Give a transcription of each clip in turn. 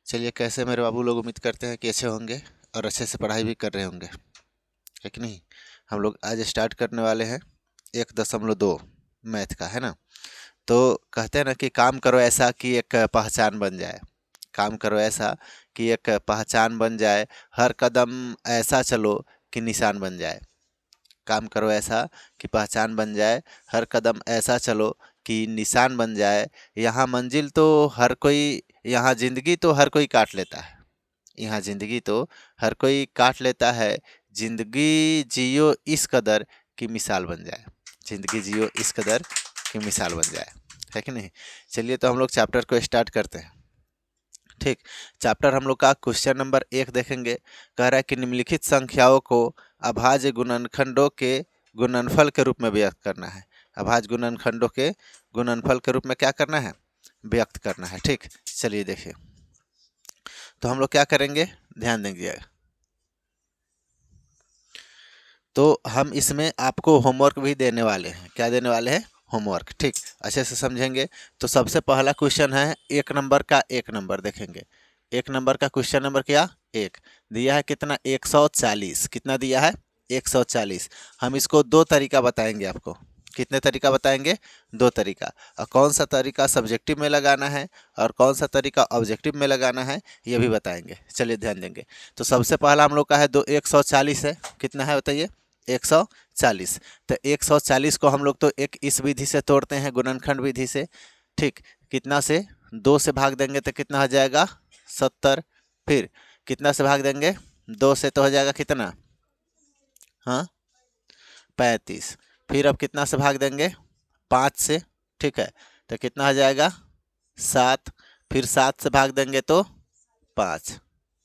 चलिए, कैसे मेरे बाबू लोग, उम्मीद करते हैं कि अच्छे होंगे और अच्छे से पढ़ाई भी कर रहे होंगे, है कि नहीं। हम लोग आज स्टार्ट करने वाले हैं 1.2 मैथ का, है ना। तो कहते हैं ना कि काम करो ऐसा कि एक पहचान बन जाए। काम करो ऐसा कि एक पहचान बन जाए, हर कदम ऐसा चलो कि निशान बन जाए। काम करो ऐसा कि पहचान बन जाए, हर कदम ऐसा चलो कि निशान बन जाए। यहाँ मंजिल तो हर कोई, यहाँ जिंदगी तो हर कोई काट लेता है। यहाँ जिंदगी तो हर कोई काट लेता है। जिंदगी जियो इस कदर कि मिसाल बन जाए। जिंदगी जियो इस कदर कि मिसाल बन जाए, है कि नहीं। चलिए, तो हम लोग चैप्टर को स्टार्ट करते हैं। ठीक, चैप्टर हम लोग का क्वेश्चन नंबर 1 देखेंगे। कह रहा है कि निम्नलिखित संख्याओं को अभाज्य गुणनखंडों के गुणनफल के रूप में व्यक्त करना है। अभाज्य गुणनखंडों के गुणनफल के रूप में क्या करना है, व्यक्त करना है। ठीक, चलिए देखिए, तो हम लोग क्या करेंगे, ध्यान देंगे। तो हम इसमें आपको होमवर्क भी देने वाले हैं। क्या देने वाले हैं, होमवर्क। ठीक, अच्छे से समझेंगे। तो सबसे पहला क्वेश्चन है 1 नंबर का। 1 नंबर देखेंगे, 1 नंबर का क्वेश्चन नंबर क्या, 1 दिया है। कितना, 140। कितना दिया है, 140। हम इसको दो तरीका बताएंगे आपको। कितने तरीका बताएंगे, दो तरीका। और कौन सा तरीका सब्जेक्टिव में लगाना है और कौन सा तरीका ऑब्जेक्टिव में लगाना है, ये भी बताएंगे। चलिए ध्यान देंगे। तो सबसे पहला हम लोग का है 140 है। कितना है बताइए, 140। तो 140 को हम लोग तो एक इस विधि से तोड़ते हैं, गुणनखंड विधि से। ठीक, कितना से, 2 से भाग देंगे तो कितना हो जाएगा, 70। फिर कितना से भाग देंगे, 2 से, तो हो जाएगा कितना, हाँ, 35। फिर अब कितना से भाग देंगे, 5 से। ठीक है, तो कितना हो जाएगा, 7। फिर 7 से भाग देंगे तो 5,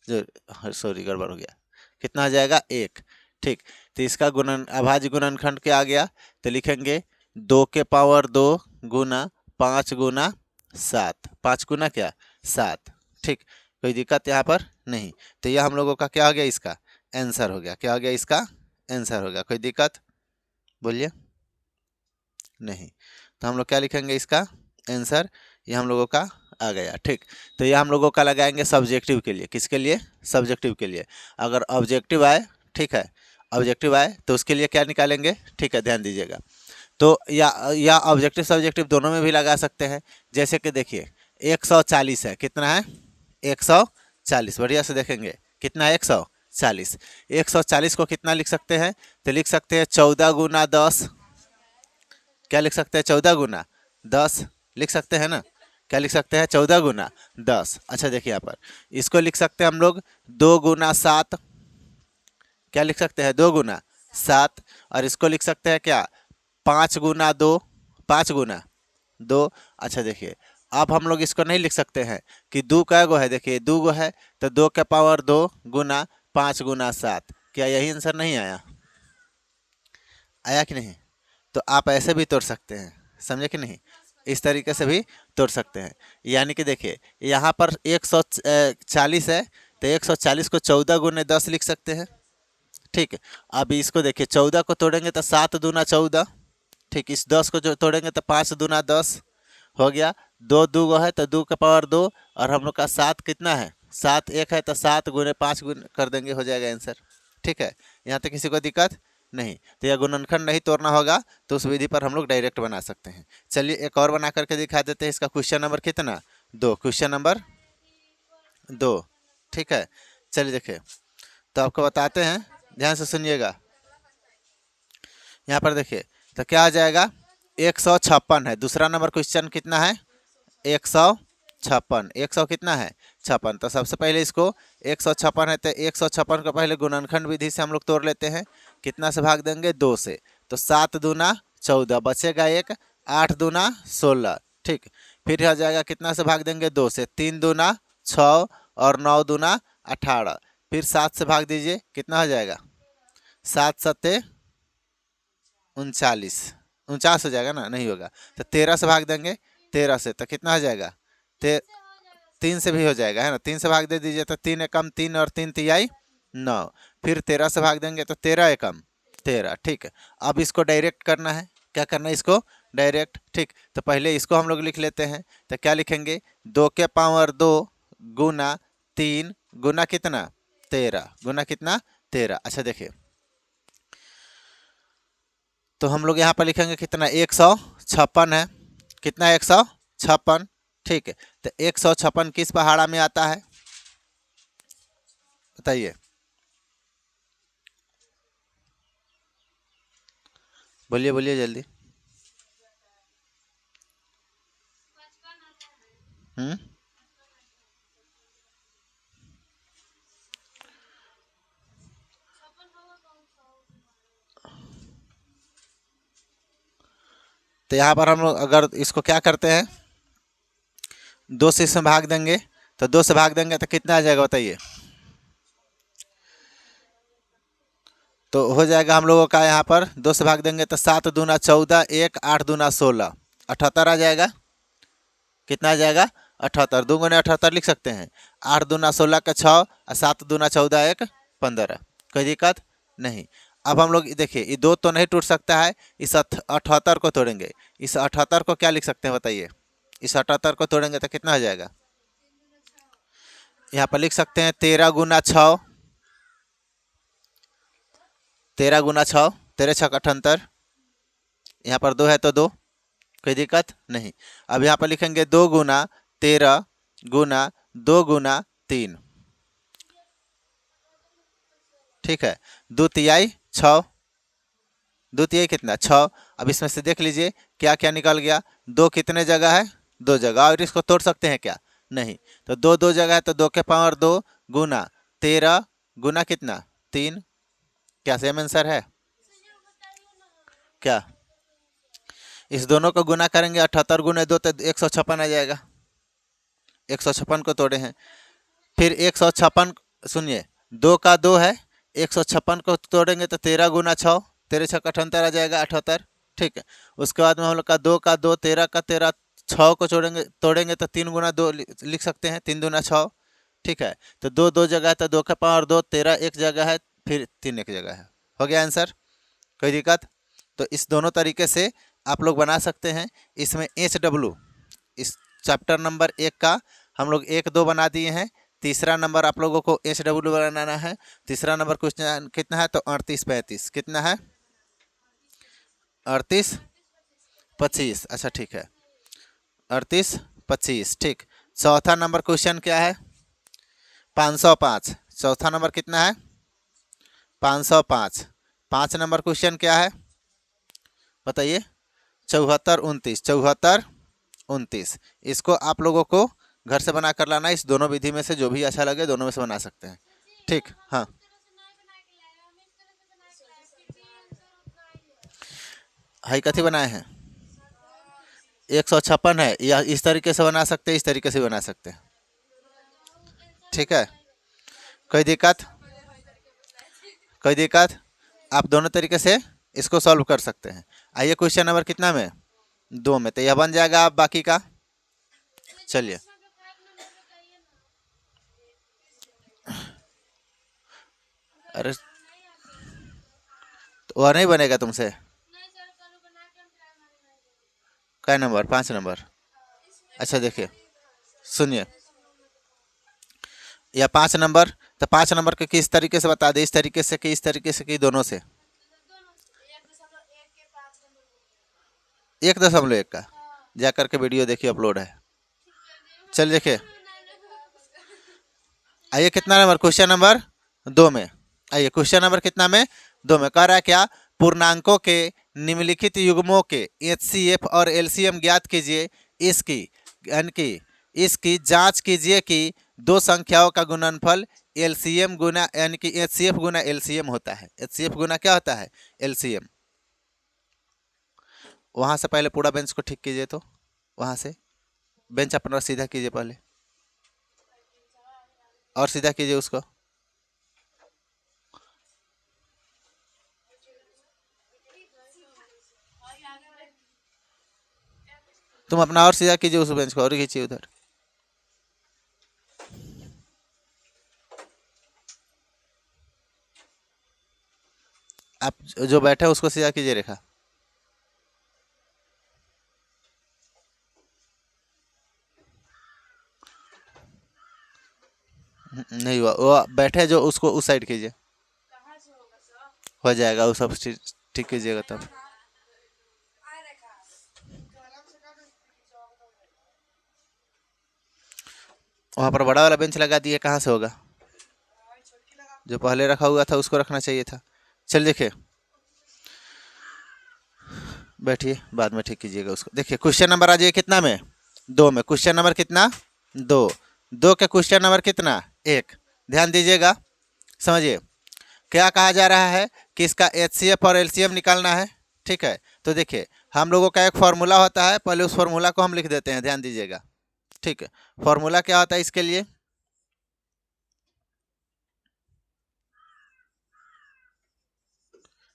जो सॉरी गड़बड़ हो गया, कितना हो जाएगा, 1। ठीक, तो इसका गुणन अभाज्य गुणनखंड क्या आ गया, तो लिखेंगे 2 के पावर 2 गुना 5 गुना 7। 5 गुना क्या, 7। ठीक, कोई दिक्कत यहाँ पर नहीं। तो यह हम लोगों का क्या हो गया, इसका आंसर हो गया। क्या हो गया, इसका आंसर हो गया। कोई दिक्कत बोलिए, नहीं। तो हम लोग क्या लिखेंगे, इसका आंसर ये हम लोगों का आ गया। ठीक, तो ये हम लोगों का लगाएंगे सब्जेक्टिव के लिए। किसके लिए, सब्जेक्टिव के लिए। अगर ऑब्जेक्टिव आए, ठीक है, ऑब्जेक्टिव आए तो उसके लिए क्या निकालेंगे, ठीक है, ध्यान दीजिएगा। तो या ऑब्जेक्टिव सब्जेक्टिव दोनों में भी लगा सकते हैं। जैसे कि देखिए 140 है। कितना है, 140। बढ़िया से देखेंगे, कितना है, 140। 140 को कितना लिख सकते हैं, तो लिख सकते हैं 14 गुना 10। क्या लिख सकते हैं, 14 गुना 10 लिख सकते हैं ना। क्या लिख सकते हैं, 14 गुना 10। अच्छा देखिए यहाँ पर, इसको लिख सकते हैं हम लोग 2 गुना 7। क्या लिख सकते हैं, 2 गुना 7। और इसको लिख सकते हैं क्या, 5 गुना 2। 5 गुना 2। अच्छा देखिए, अब हम लोग इसको नहीं लिख सकते हैं कि 2 कै गो है। देखिए 2 गो है, तो 2 के पावर 2 गुना 5 गुना 7। क्या यही आंसर नहीं आया, आया कि नहीं। तो आप ऐसे भी तोड़ सकते हैं, समझे कि नहीं। इस तरीके से भी तोड़ सकते हैं। यानी कि देखिए यहाँ पर 140 है, तो 140 को 14 गुने 10 लिख सकते हैं। ठीक है, अब इसको देखिए 14 को तोड़ेंगे तो 7 दूना 14। ठीक, इस 10 को जो तोड़ेंगे तो 5 दूना 10 हो गया। 2 2 गो है तो 2 का पावर 2। और हम लोग का 7 कितना है, 7 1 है, तो 7 गुने 5 गुने कर देंगे, हो जाएगा आंसर। ठीक है, यहाँ तक किसी को दिक्कत नहीं। तो यह गुणनखंड नहीं तोड़ना होगा तो उस विधि पर हम लोग डायरेक्ट बना सकते हैं। चलिए एक और बना करके दिखा देते हैं। इसका क्वेश्चन नंबर कितना, 2। Question number 2। ठीक है, चलिए देखिए, तो आपको बताते हैं, ध्यान से सुनिएगा। यहाँ पर देखिए, तो क्या आ जाएगा, 156 है। दूसरा नंबर क्वेश्चन कितना है, 156। 100 कितना है, 56। तो सबसे पहले इसको 156 है, तो 156 को पहले गुणनखंड विधि से हम लोग तोड़ लेते हैं। कितना से भाग देंगे, 2 से। तो 7 दूना 14, बचेगा 1। 8 दूना 16। ठीक, फिर आ जाएगा, कितना से भाग देंगे, 2 से। 3 दूना 6 और 9 दूना 18। फिर 7 से भाग दीजिए, कितना हो जाएगा, 7 सत्ते 39। 49 हो जाएगा ना, नहीं होगा। तो 13 से भाग देंगे, 13 से, तो कितना हो जाएगा, 3 से भी हो जाएगा, है ना। 3 से भाग दे दीजिए, तो 3 एकम 3 और 3 तिहाई 9। फिर 13 से भाग देंगे तो 13 एकम 13। ठीक है, अब इसको डायरेक्ट करना है। क्या करना है, इसको डायरेक्ट। ठीक, तो पहले इसको हम लोग लिख लेते हैं। तो क्या लिखेंगे, 2 के पावर 2 गुना 3 गुना कितना 13 गुना कितना 13। अच्छा देखिए, तो हम लोग यहाँ पर लिखेंगे कितना 156 है, कितना 156, ठीक है। तो 156 किस पहाड़ा में आता है बताइए, बोलिए बोलिए जल्दी। हम्म, तो यहाँ पर हम लोग अगर इसको क्या करते हैं, 2 से इसमें भाग देंगे, तो 2 से भाग देंगे तो कितना आ जाएगा बताइए। तो हो जाएगा हम लोगों का यहाँ पर 2 से भाग देंगे तो 7 दूना 14, 1 8 दूना 16, 78 आ जाएगा। कितना आ जाएगा 78, 2 गुने 78 लिख सकते हैं। 8 दूना 16 का 6 और 7 दूना 14 1 15, कोई दिक्कत नहीं। अब हम लोग देखिए, ये 2 तो नहीं टूट सकता है, इस 78 को तोड़ेंगे। इस 78 को क्या लिख सकते हैं बताइए, इस 78 को तोड़ेंगे तो कितना हो जाएगा, यहाँ पर लिख सकते हैं 13 गुना 6, 13 गुना 6, 13 6 78, यहाँ पर 2 है तो 2, कोई दिक्कत नहीं। अब यहाँ पर लिखेंगे 2 गुना 13 गुना 2 गुना 3, ठीक है। 2 तिहाई 6, 2 तिहाई कितना 6। अब इसमें से देख लीजिए क्या क्या निकल गया, 2 कितने जगह है 2 जगह, और इसको तोड़ सकते हैं क्या नहीं। तो 2 2 जगह है तो 2 के पावर 2 गुना 13 गुना कितना 3, क्या सेम आंसर है क्या। इस दोनों को गुना करेंगे 78 गुने 2 तो 156 आ जाएगा। 156 को तोड़े हैं, फिर 156, सुनिए 2 का 2 है, 156 को तोड़ेंगे तो 13 गुना 6, 13 6 78 आ जाएगा 78, ठीक है। उसके बाद में हम लोग का 2 का 2, 13 का 13, 6 को तोड़ेंगे तोड़ेंगे तो 3 गुना 2 लिख सकते हैं, 3 दूना 6, ठीक है। तो 2 2 जगह है तो 2 का पावर 2, 13 एक जगह है, फिर 3 एक जगह है, हो गया आंसर, कोई दिक्कत। तो इस दोनों तरीके से आप लोग बना सकते हैं। इसमें HW, इस चैप्टर नंबर 1 का हम लोग 1 2 बना दिए हैं। तीसरा नंबर आप लोगों को HW बनाना है। तीसरा नंबर क्वेश्चन कितना है तो 38 35, कितना है 38 25, अच्छा ठीक है 38 25, ठीक। चौथा नंबर क्वेश्चन क्या है 505, चौथा नंबर कितना है 505। 5 नंबर क्वेश्चन क्या है बताइए 74 29, 74 29। इसको आप लोगों को घर से बना कर लाना, इस दोनों विधि में से जो भी अच्छा लगे दोनों में से बना सकते हैं, ठीक। हाँ, हाई कथी बनाए हैं 156 है, या इस तरीके से बना सकते हैं, इस तरीके से बना सकते हैं, ठीक है। कोई दिक्कत, कोई दिक्कत, आप दोनों तरीके से इसको सॉल्व कर सकते हैं। आइए क्वेश्चन नंबर कितना में 2 में, तो यह बन जाएगा आप बाकी का, चलिए। अरे तो वह नहीं बनेगा तुमसे, क्या नंबर 5 नंबर, अच्छा देखिए सुनिए, या 5 नंबर, तो 5 नंबर के किस तरीके से बता दे, इस तरीके से कि इस तरीके से कि दोनों से, 1.1 का जा करके वीडियो देखिए अपलोड है, चलिए देखिए। आइए कितना नंबर क्वेश्चन नंबर 2 में, आइए क्वेश्चन नंबर कितना में 2 में कह रहा है क्या, पूर्णांकों के निम्नलिखित युग्मों के HCF और LCM ज्ञात कीजिए। इसकी यानी कि इसकी जांच कीजिए कि दो संख्याओं का गुणनफल LCM गुना यानी कि HCF गुना LCM होता है। HCF गुना क्या होता है LCM। वहाँ से पहले पूरा बेंच को ठीक कीजिए, तो वहाँ से बेंच अपना सीधा कीजिए पहले, और सीधा कीजिए उसको, तुम अपना और सीधा कीजिए उस बेंच को, और खींचिए उधर। आप जो बैठे उसको सीधा कीजिए रेखा। नहीं हुआ, वो बैठे जो उसको उस साइड कीजिए, हो जाएगा वो सब ठीक कीजिएगा तब। वहाँ पर बड़ा वाला बेंच लगा दिए, कहाँ से होगा? जो पहले रखा हुआ था उसको रखना चाहिए था। चल देखिए, बैठिए, बाद में ठीक कीजिएगा उसको। देखिए क्वेश्चन नंबर आ जाइए कितना में? 2 में। क्वेश्चन नंबर कितना? 2। 2 के क्वेश्चन नंबर कितना? 1। ध्यान दीजिएगा, समझिए क्या कहा जा रहा है कि इसका एचसीएफ और एलसीएम निकालना है। ठीक है, तो देखिए हम लोगों का एक फार्मूला होता है, पहले उस फार्मूला को हम लिख देते हैं, ध्यान दीजिएगा। ठीक है, फार्मूला क्या होता है इसके लिए?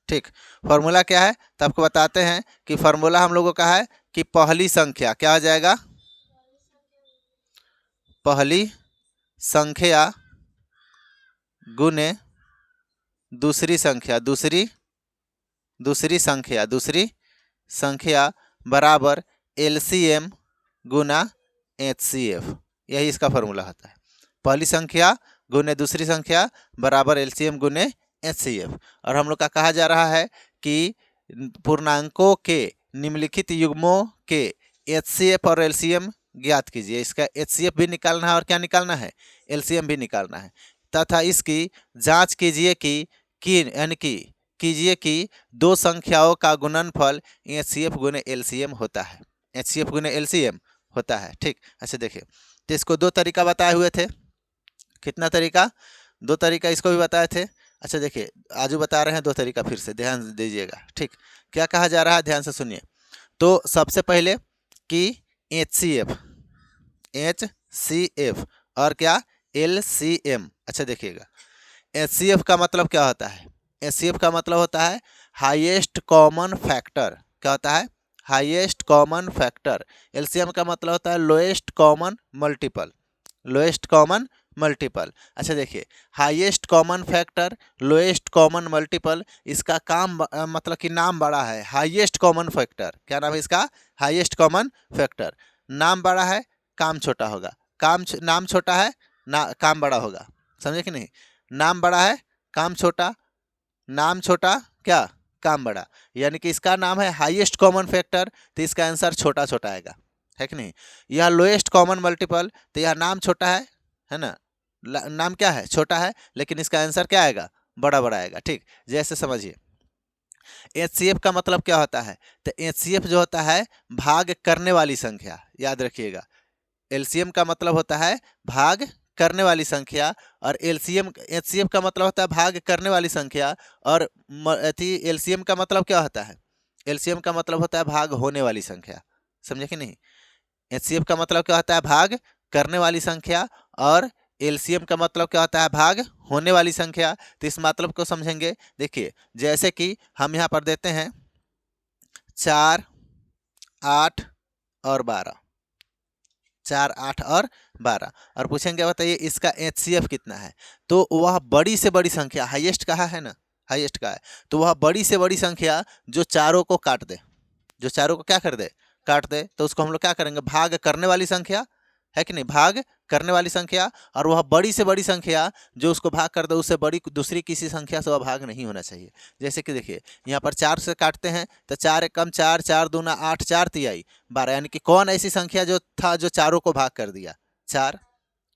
ठीक, फार्मूला क्या है तो आपको बताते हैं कि फार्मूला हम लोगों का है कि पहली संख्या क्या हो जाएगा? पहली संख्या गुने दूसरी संख्या, दूसरी संख्या बराबर एलसीएम गुना एचसीएफ। यही इसका फार्मूला होता है। पहली संख्या गुने दूसरी संख्या बराबर एलसीएम गुने एचसीएफ। और हम लोग का कहा जा रहा है कि पूर्णांकों के निम्नलिखित युग्मों के एचसीएफ और एलसीएम ज्ञात कीजिए। इसका एचसीएफ भी निकालना है और क्या निकालना है? एलसीएम भी निकालना है, तथा इसकी जांच कीजिए कि यानी कि कीजिए कि दो संख्याओं का गुणनफल एचसीएफ गुने एलसीएम होता है। एचसीएफ गुने एलसीएम होता है। ठीक, अच्छा देखिए, तो इसको 2 तरीका बताए हुए थे। कितना तरीका? 2 तरीका इसको भी बताए थे। अच्छा देखिए, आजू बता रहे हैं 2 तरीका, फिर से ध्यान दीजिएगा। ठीक, क्या कहा जा रहा है, ध्यान से सुनिए। तो सबसे पहले कि एच सी एफ और क्या? एलसीएम। अच्छा देखिएगा, एचसीएफ का मतलब क्या होता है? एचसीएफ का मतलब होता है हाईएस्ट कॉमन फैक्टर। क्या होता है? Highest common factor. एलसीएम का मतलब होता है lowest common multiple. Lowest common multiple. अच्छा देखिए, highest common factor, lowest common multiple, इसका काम मतलब कि नाम बड़ा है। हाईएस्ट कॉमन फैक्टर, क्या नाम है इसका? Highest common factor. नाम बड़ा है, काम छोटा होगा। नाम छोटा है ना, काम बड़ा होगा। समझे कि नहीं? नाम बड़ा है, काम छोटा, नाम छोटा, क्या? काम बड़ा। यानी कि इसका नाम है हाईएस्ट कॉमन फैक्टर, तो इसका आंसर छोटा छोटा आएगा, है कि नहीं? यह लोएस्ट कॉमन मल्टीपल, तो यह नाम छोटा है ना? नाम क्या है? छोटा है, लेकिन इसका आंसर क्या आएगा? बड़ा बड़ा आएगा। ठीक, जैसे समझिए, एचसीएफ का मतलब क्या होता है? तो एचसीएफ जो होता है भाग करने वाली संख्या, याद रखिएगा। एलसीएम का मतलब होता है भाग करने वाली संख्या, और एचसीएफ का मतलब होता है भाग करने वाली संख्या, और एलसीएम का मतलब क्या होता है? एलसीएम का मतलब होता है भाग होने वाली संख्या। समझे कि नहीं? एचसीएफ का मतलब क्या होता है? भाग करने वाली संख्या, और एलसीएम का मतलब क्या होता है? भाग होने वाली संख्या। तो इस मतलब को समझेंगे। देखिए, जैसे कि हम यहाँ पर देते हैं 4, 8 और 12, 4, 8 और 12, और पूछेंगे बताइए इसका एचसीएफ कितना है? तो वह बड़ी से बड़ी संख्या, हाईएस्ट कहा है ना, हाईएस्ट का है, तो वह बड़ी से बड़ी संख्या जो चारों को काट दे, जो चारों को क्या कर दे? काट दे, तो उसको हम लोग क्या करेंगे? भाग करने वाली संख्या, है कि नहीं? भाग करने वाली संख्या। और वह बड़ी से बड़ी संख्या जो उसको भाग कर दे, उससे बड़ी दूसरी किसी संख्या से वह भाग नहीं होना चाहिए। जैसे कि देखिए, यहाँ पर 4 से काटते हैं तो 4 एकम 4, 4 दूना 8, 4 तिहाई 12, यानी कि कौन ऐसी संख्या जो था जो चारों को भाग कर दिया? 4।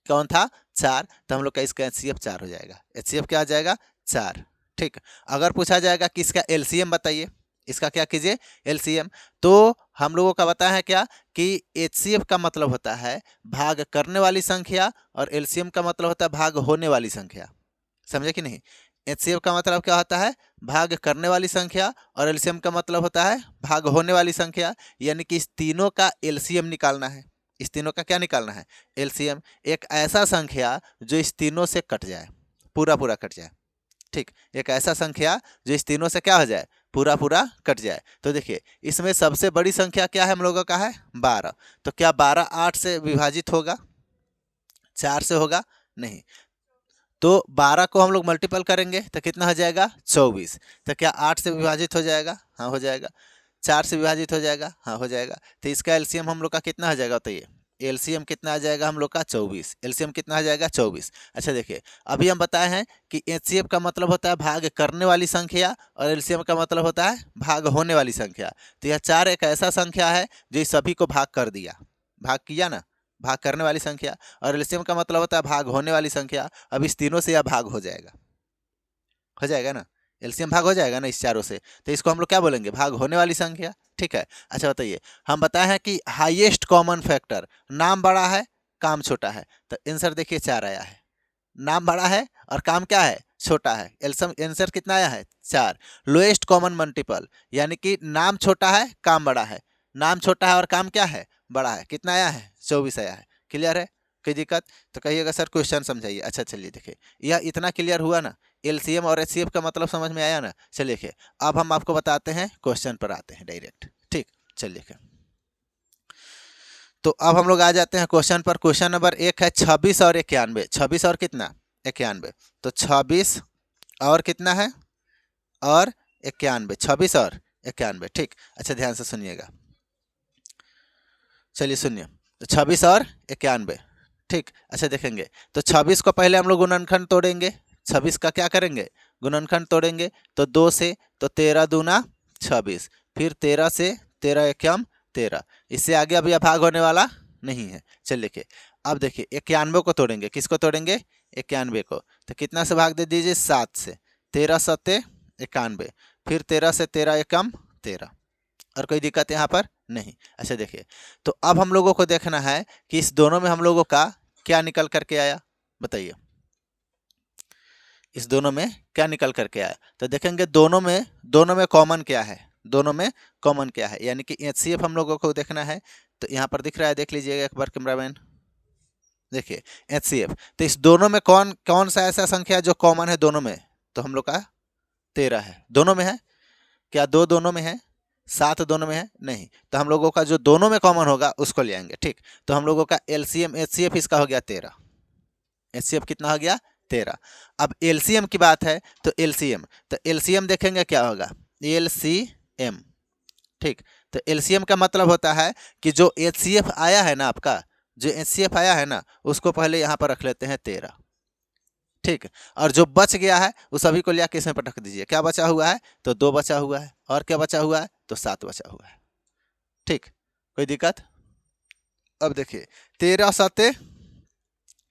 कौन था? 4। तो हम लोग का इसका एचसीएफ 4 हो जाएगा। एचसीएफ क्या आ जाएगा? 4। ठीक, अगर पूछा जाएगा कि इसका एलसीएम बताइए, इसका क्या कीजिए? एलसीएम। तो हम लोगों का बताया है क्या कि एचसीएफ का मतलब होता है भाग करने वाली संख्या, और एलसीएम का मतलब होता है भाग होने वाली संख्या। समझे कि नहीं? एचसीएफ का मतलब क्या होता है? भाग करने वाली संख्या, और एलसीएम का मतलब होता है भाग होने वाली संख्या। यानी कि इस तीनों का एलसीएम निकालना है। इस तीनों का क्या निकालना है? एलसीएम। एक ऐसा संख्या जो इस तीनों से कट जाए, पूरा पूरा कट जाए। ठीक, एक ऐसा संख्या जो इस तीनों से क्या हो जाए? पूरा पूरा कट जाए। तो देखिए, इसमें सबसे बड़ी संख्या क्या है हम लोगों का? है 12। तो क्या 12 8 से विभाजित होगा? 4 से होगा? नहीं। तो 12 को हम लोग मल्टीपल करेंगे तो कितना हो जाएगा? 24। तो क्या 8 से विभाजित हो जाएगा? हाँ हो जाएगा। 4 से विभाजित हो जाएगा? हाँ हो जाएगा। तो इसका एलसीएम हम लोग का कितना हो जाएगा बताइए? एलसीएम कितना आ जाएगा हम लोग का 24। एलसीएम कितना आ जाएगा 24। अच्छा देखिए, अभी हम बताए हैं कि एचसीएफ का मतलब होता है भाग करने वाली संख्या और एलसीएम का मतलब होता है भाग होने वाली संख्या। तो यह 4 एक ऐसा संख्या है जो इस सभी को भाग कर दिया, भाग किया ना, भाग करने वाली संख्या। और एलसीएम का मतलब होता है भाग होने वाली संख्या। अब इस तीनों से यह भाग हो जाएगा ना, एलसीएम भाग हो जाएगा ना इस चारों से। तो इसको हम लोग क्या बोलेंगे, भाग होने वाली संख्या। ठीक है। अच्छा बताइए, हम बताए हैं कि हाईएस्ट कॉमन फैक्टर, नाम बड़ा है काम छोटा है, तो आंसर देखिए 4 आया है। नाम बड़ा है और काम क्या है, छोटा है। आंसर कितना आया है, 4। लोएस्ट कॉमन मल्टीपल, यानी कि नाम छोटा है काम बड़ा है, नाम छोटा है और काम क्या है, बड़ा है। कितना आया है, 24 आया है। क्लियर है, कोई दिक्कत तो कहिएगा सर क्वेश्चन समझाइए। अच्छा चलिए देखिए, यह इतना क्लियर हुआ ना, एलसीएम और एचसीएफ का मतलब समझ में आया ना। चलिए देखिए, अब हम आपको बताते हैं, क्वेश्चन पर आते हैं डायरेक्ट। ठीक, चलिए देखिए, तो अब हम लोग आ जाते हैं क्वेश्चन पर। क्वेश्चन नंबर 1 है 26 और 91। 26 और कितना, 91। तो 26 और कितना है, और 91। 26 और 91। ठीक, अच्छा ध्यान से सुनिएगा, चलिए सुनिए। तो 26 और 91। ठीक, अच्छा देखेंगे, तो 26 को पहले हम लोग गुणनखंड तोड़ेंगे। 26 का क्या करेंगे, गुणनखंड तोड़ेंगे। तो 2 से, तो 13 दूना 26, फिर 13 से 13 एकम 13। इससे आगे अब यह भाग होने वाला नहीं है। चलिए देखिए, अब देखिए 91 को तोड़ेंगे। किसको तोड़ेंगे, 91 को। तो कितना से भाग दे दीजिए, 7 से। 13 सत्ते 91, फिर 13 से 13 एकम 13। और कोई दिक्कत यहाँ पर नहीं। अच्छा देखिए, तो अब हम लोगों को देखना है कि इस दोनों में हम लोगों का क्या निकल करके आया, बताइए इस दोनों में क्या निकल करके आया। तो देखेंगे दोनों में कॉमन क्या है, दोनों में कॉमन क्या है, यानी कि एचसीएफ हम लोगों को देखना है। तो यहाँ पर दिख रहा है, देख लीजिएगा एक बार कैमरामैन, देखिए एचसीएफ। तो इस दोनों में कौन कौन सा ऐसा संख्या जो कॉमन है दोनों में, तो हम लोग का 13 है। दोनों में है क्या, दो दोनों में है, 7 दोनों में है नहीं। तो हम लोगों का जो दोनों में कॉमन होगा उसको ले आएंगे। ठीक, तो हम लोगों का एलसीएम एचसीएफ इसका हो गया 13। एचसीएफ कितना हो गया, 13। अब एलसीएम की बात है, तो एलसीएम देखेंगे क्या होगा, एलसीएम। ठीक, तो एलसीएम का मतलब होता है कि जो एचसीएफ आया है ना आपका, जो एचसीएफ आया है ना, उसको पहले यहाँ पर रख लेते हैं 13। ठीक, और जो बच गया है उस सभी को लिया किस में पटक दीजिए। क्या बचा हुआ है, तो 2 बचा हुआ है, और क्या बचा हुआ है, तो 7 बचा हुआ है। ठीक, कोई दिक्कत। अब देखिए 13 सत्ते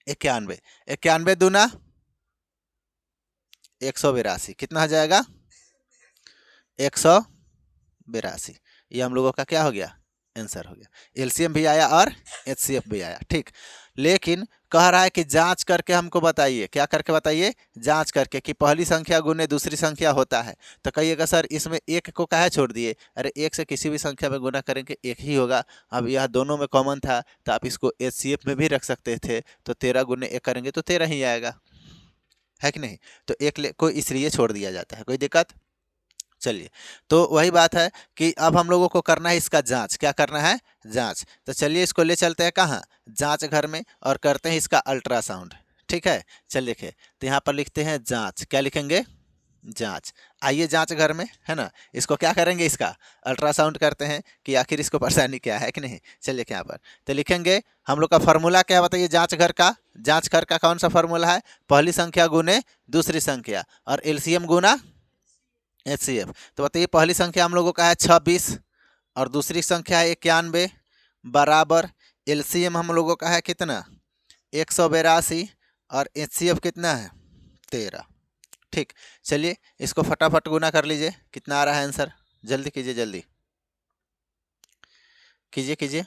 91, 91 दूना 182, कितना हो जाएगा, 182। ये हम लोगों का क्या हो गया, आंसर हो गया। एलसीएम भी आया और एचसीएफ भी आया। ठीक, लेकिन कह रहा है कि जांच करके हमको बताइए। क्या करके बताइए, जांच करके, कि पहली संख्या गुने दूसरी संख्या होता है। तो कहिएगा सर इसमें एक को काहे छोड़ दिए, अरे एक से किसी भी संख्या में गुना करेंगे एक ही होगा। अब यह दोनों में कॉमन था, तो आप इसको एचसीएफ में भी रख सकते थे। तो 13 गुने 1 करेंगे तो 13 ही आएगा, है कि नहीं। तो एक को इसलिए छोड़ दिया जाता है, कोई दिक्कत। चलिए, तो वही बात है कि अब हम लोगों को करना है इसका जांच। क्या करना है, जांच। तो चलिए इसको ले चलते हैं कहाँ, जांच घर में, और करते हैं इसका अल्ट्रासाउंड। ठीक है, चलिए लिखे, तो यहाँ पर लिखते हैं जांच। क्या लिखेंगे, जांच। आइए जांच घर में, है ना, इसको क्या करेंगे, इसका अल्ट्रासाउंड करते हैं कि आखिर इसको परेशानी क्या है कि नहीं। चलिए यहाँ पर तो लिखेंगे, हम लोग का फार्मूला क्या है बताइए, जांच घर का। जांच घर का कौन सा फार्मूला है, पहली संख्या गुने दूसरी संख्या और एलसीएम गुना एचसीएफ। तो बताइए पहली संख्या हम लोगों का है 26 और दूसरी संख्या है 91, बराबर एलसीएम हम लोगों का है कितना, 182, और एचसीएफ कितना है, 13। ठीक, चलिए इसको फटाफट गुना कर लीजिए। कितना आ रहा है आंसर, जल्दी कीजिए, जल्दी कीजिए कीजिए।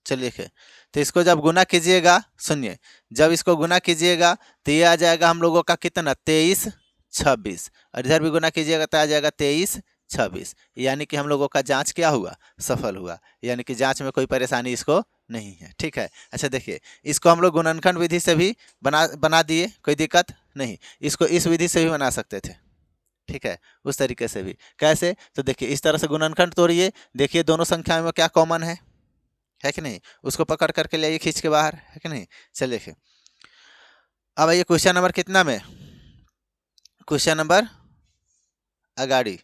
चलिए देखिए, तो इसको जब गुना कीजिएगा, सुनिए, जब इसको गुना कीजिएगा तो ये आ जाएगा हम लोगों का कितना, 23 26, और इधर भी गुना कीजिएगा तो आ जाएगा 23 26। यानी कि हम लोगों का जांच क्या हुआ, सफल हुआ। यानी कि जांच में कोई परेशानी इसको नहीं है। ठीक है, अच्छा देखिए, इसको हम लोग गुणनखंड विधि से भी बना दिए, कोई दिक्कत नहीं। इसको इस विधि से भी बना सकते थे। ठीक है, उस तरीके से भी। कैसे, तो देखिए इस तरह से गुणनखंड तोड़िए, देखिए दोनों संख्या में क्या कॉमन है कि नहीं, उसको पकड़ करके ले आइए खींच के बाहर, है कि नहीं। चलिए देखिए, अब आइए क्वेश्चन नंबर कितना में, क्वेश्चन नंबर अगाड़ी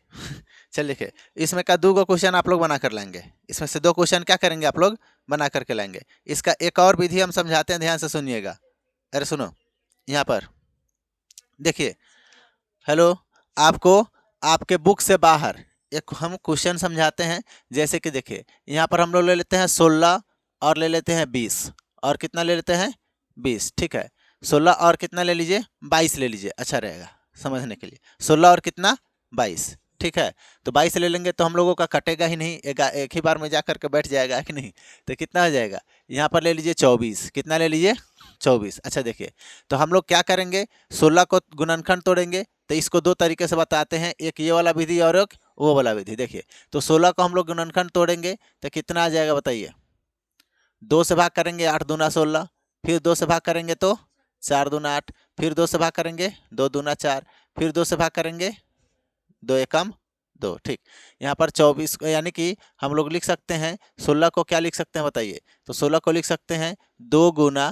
चलिए देखिए, इसमें का 2 क्वेश्चन आप लोग बना कर लाएंगे। इसमें से 2 क्वेश्चन क्या करेंगे आप लोग, बना करके लाएंगे। इसका एक और विधि हम समझाते हैं, ध्यान से सुनिएगा। अरे सुनो, यहाँ पर देखिए, हेलो, आपको आपके बुक से बाहर एक हम क्वेश्चन समझाते हैं। जैसे कि देखिए, यहाँ पर हम लोग ले लेते हैं 16 और ले लेते हैं 20 और कितना ले लेते हैं 20, ठीक है। 16 और कितना ले लीजिए 22 ले लीजिए, अच्छा रहेगा समझने के लिए। 16 और कितना 22, ठीक है। तो 22 ले लेंगे तो हम लोगों का कटेगा ही नहीं, एक ही बार में जा करके बैठ जाएगा कि नहीं। तो कितना हो जाएगा, यहाँ पर ले लीजिए 24, कितना ले लीजिए 24। अच्छा देखिए, तो हम लोग क्या करेंगे, 16 को गुणनखंड तोड़ेंगे। तो इसको दो तरीके से बताते हैं, एक ये वाला विधि और एक वो वाला विधि। देखिए, तो 16 को हम लोग गुणनखंड तोड़ेंगे तो कितना आ जाएगा बताइए। 2 से भाग करेंगे 8 दूना 16, फिर 2 से भाग करेंगे तो 4 दूना 8, फिर 2 से भाग करेंगे 2 दूना 4, फिर 2 से भाग करेंगे 2 एकम 2, ठीक। यहाँ पर 24 यानी कि हम लोग लिख सकते हैं 16 को क्या लिख सकते हैं बताइए। तो 16 को लिख सकते हैं 2 गुना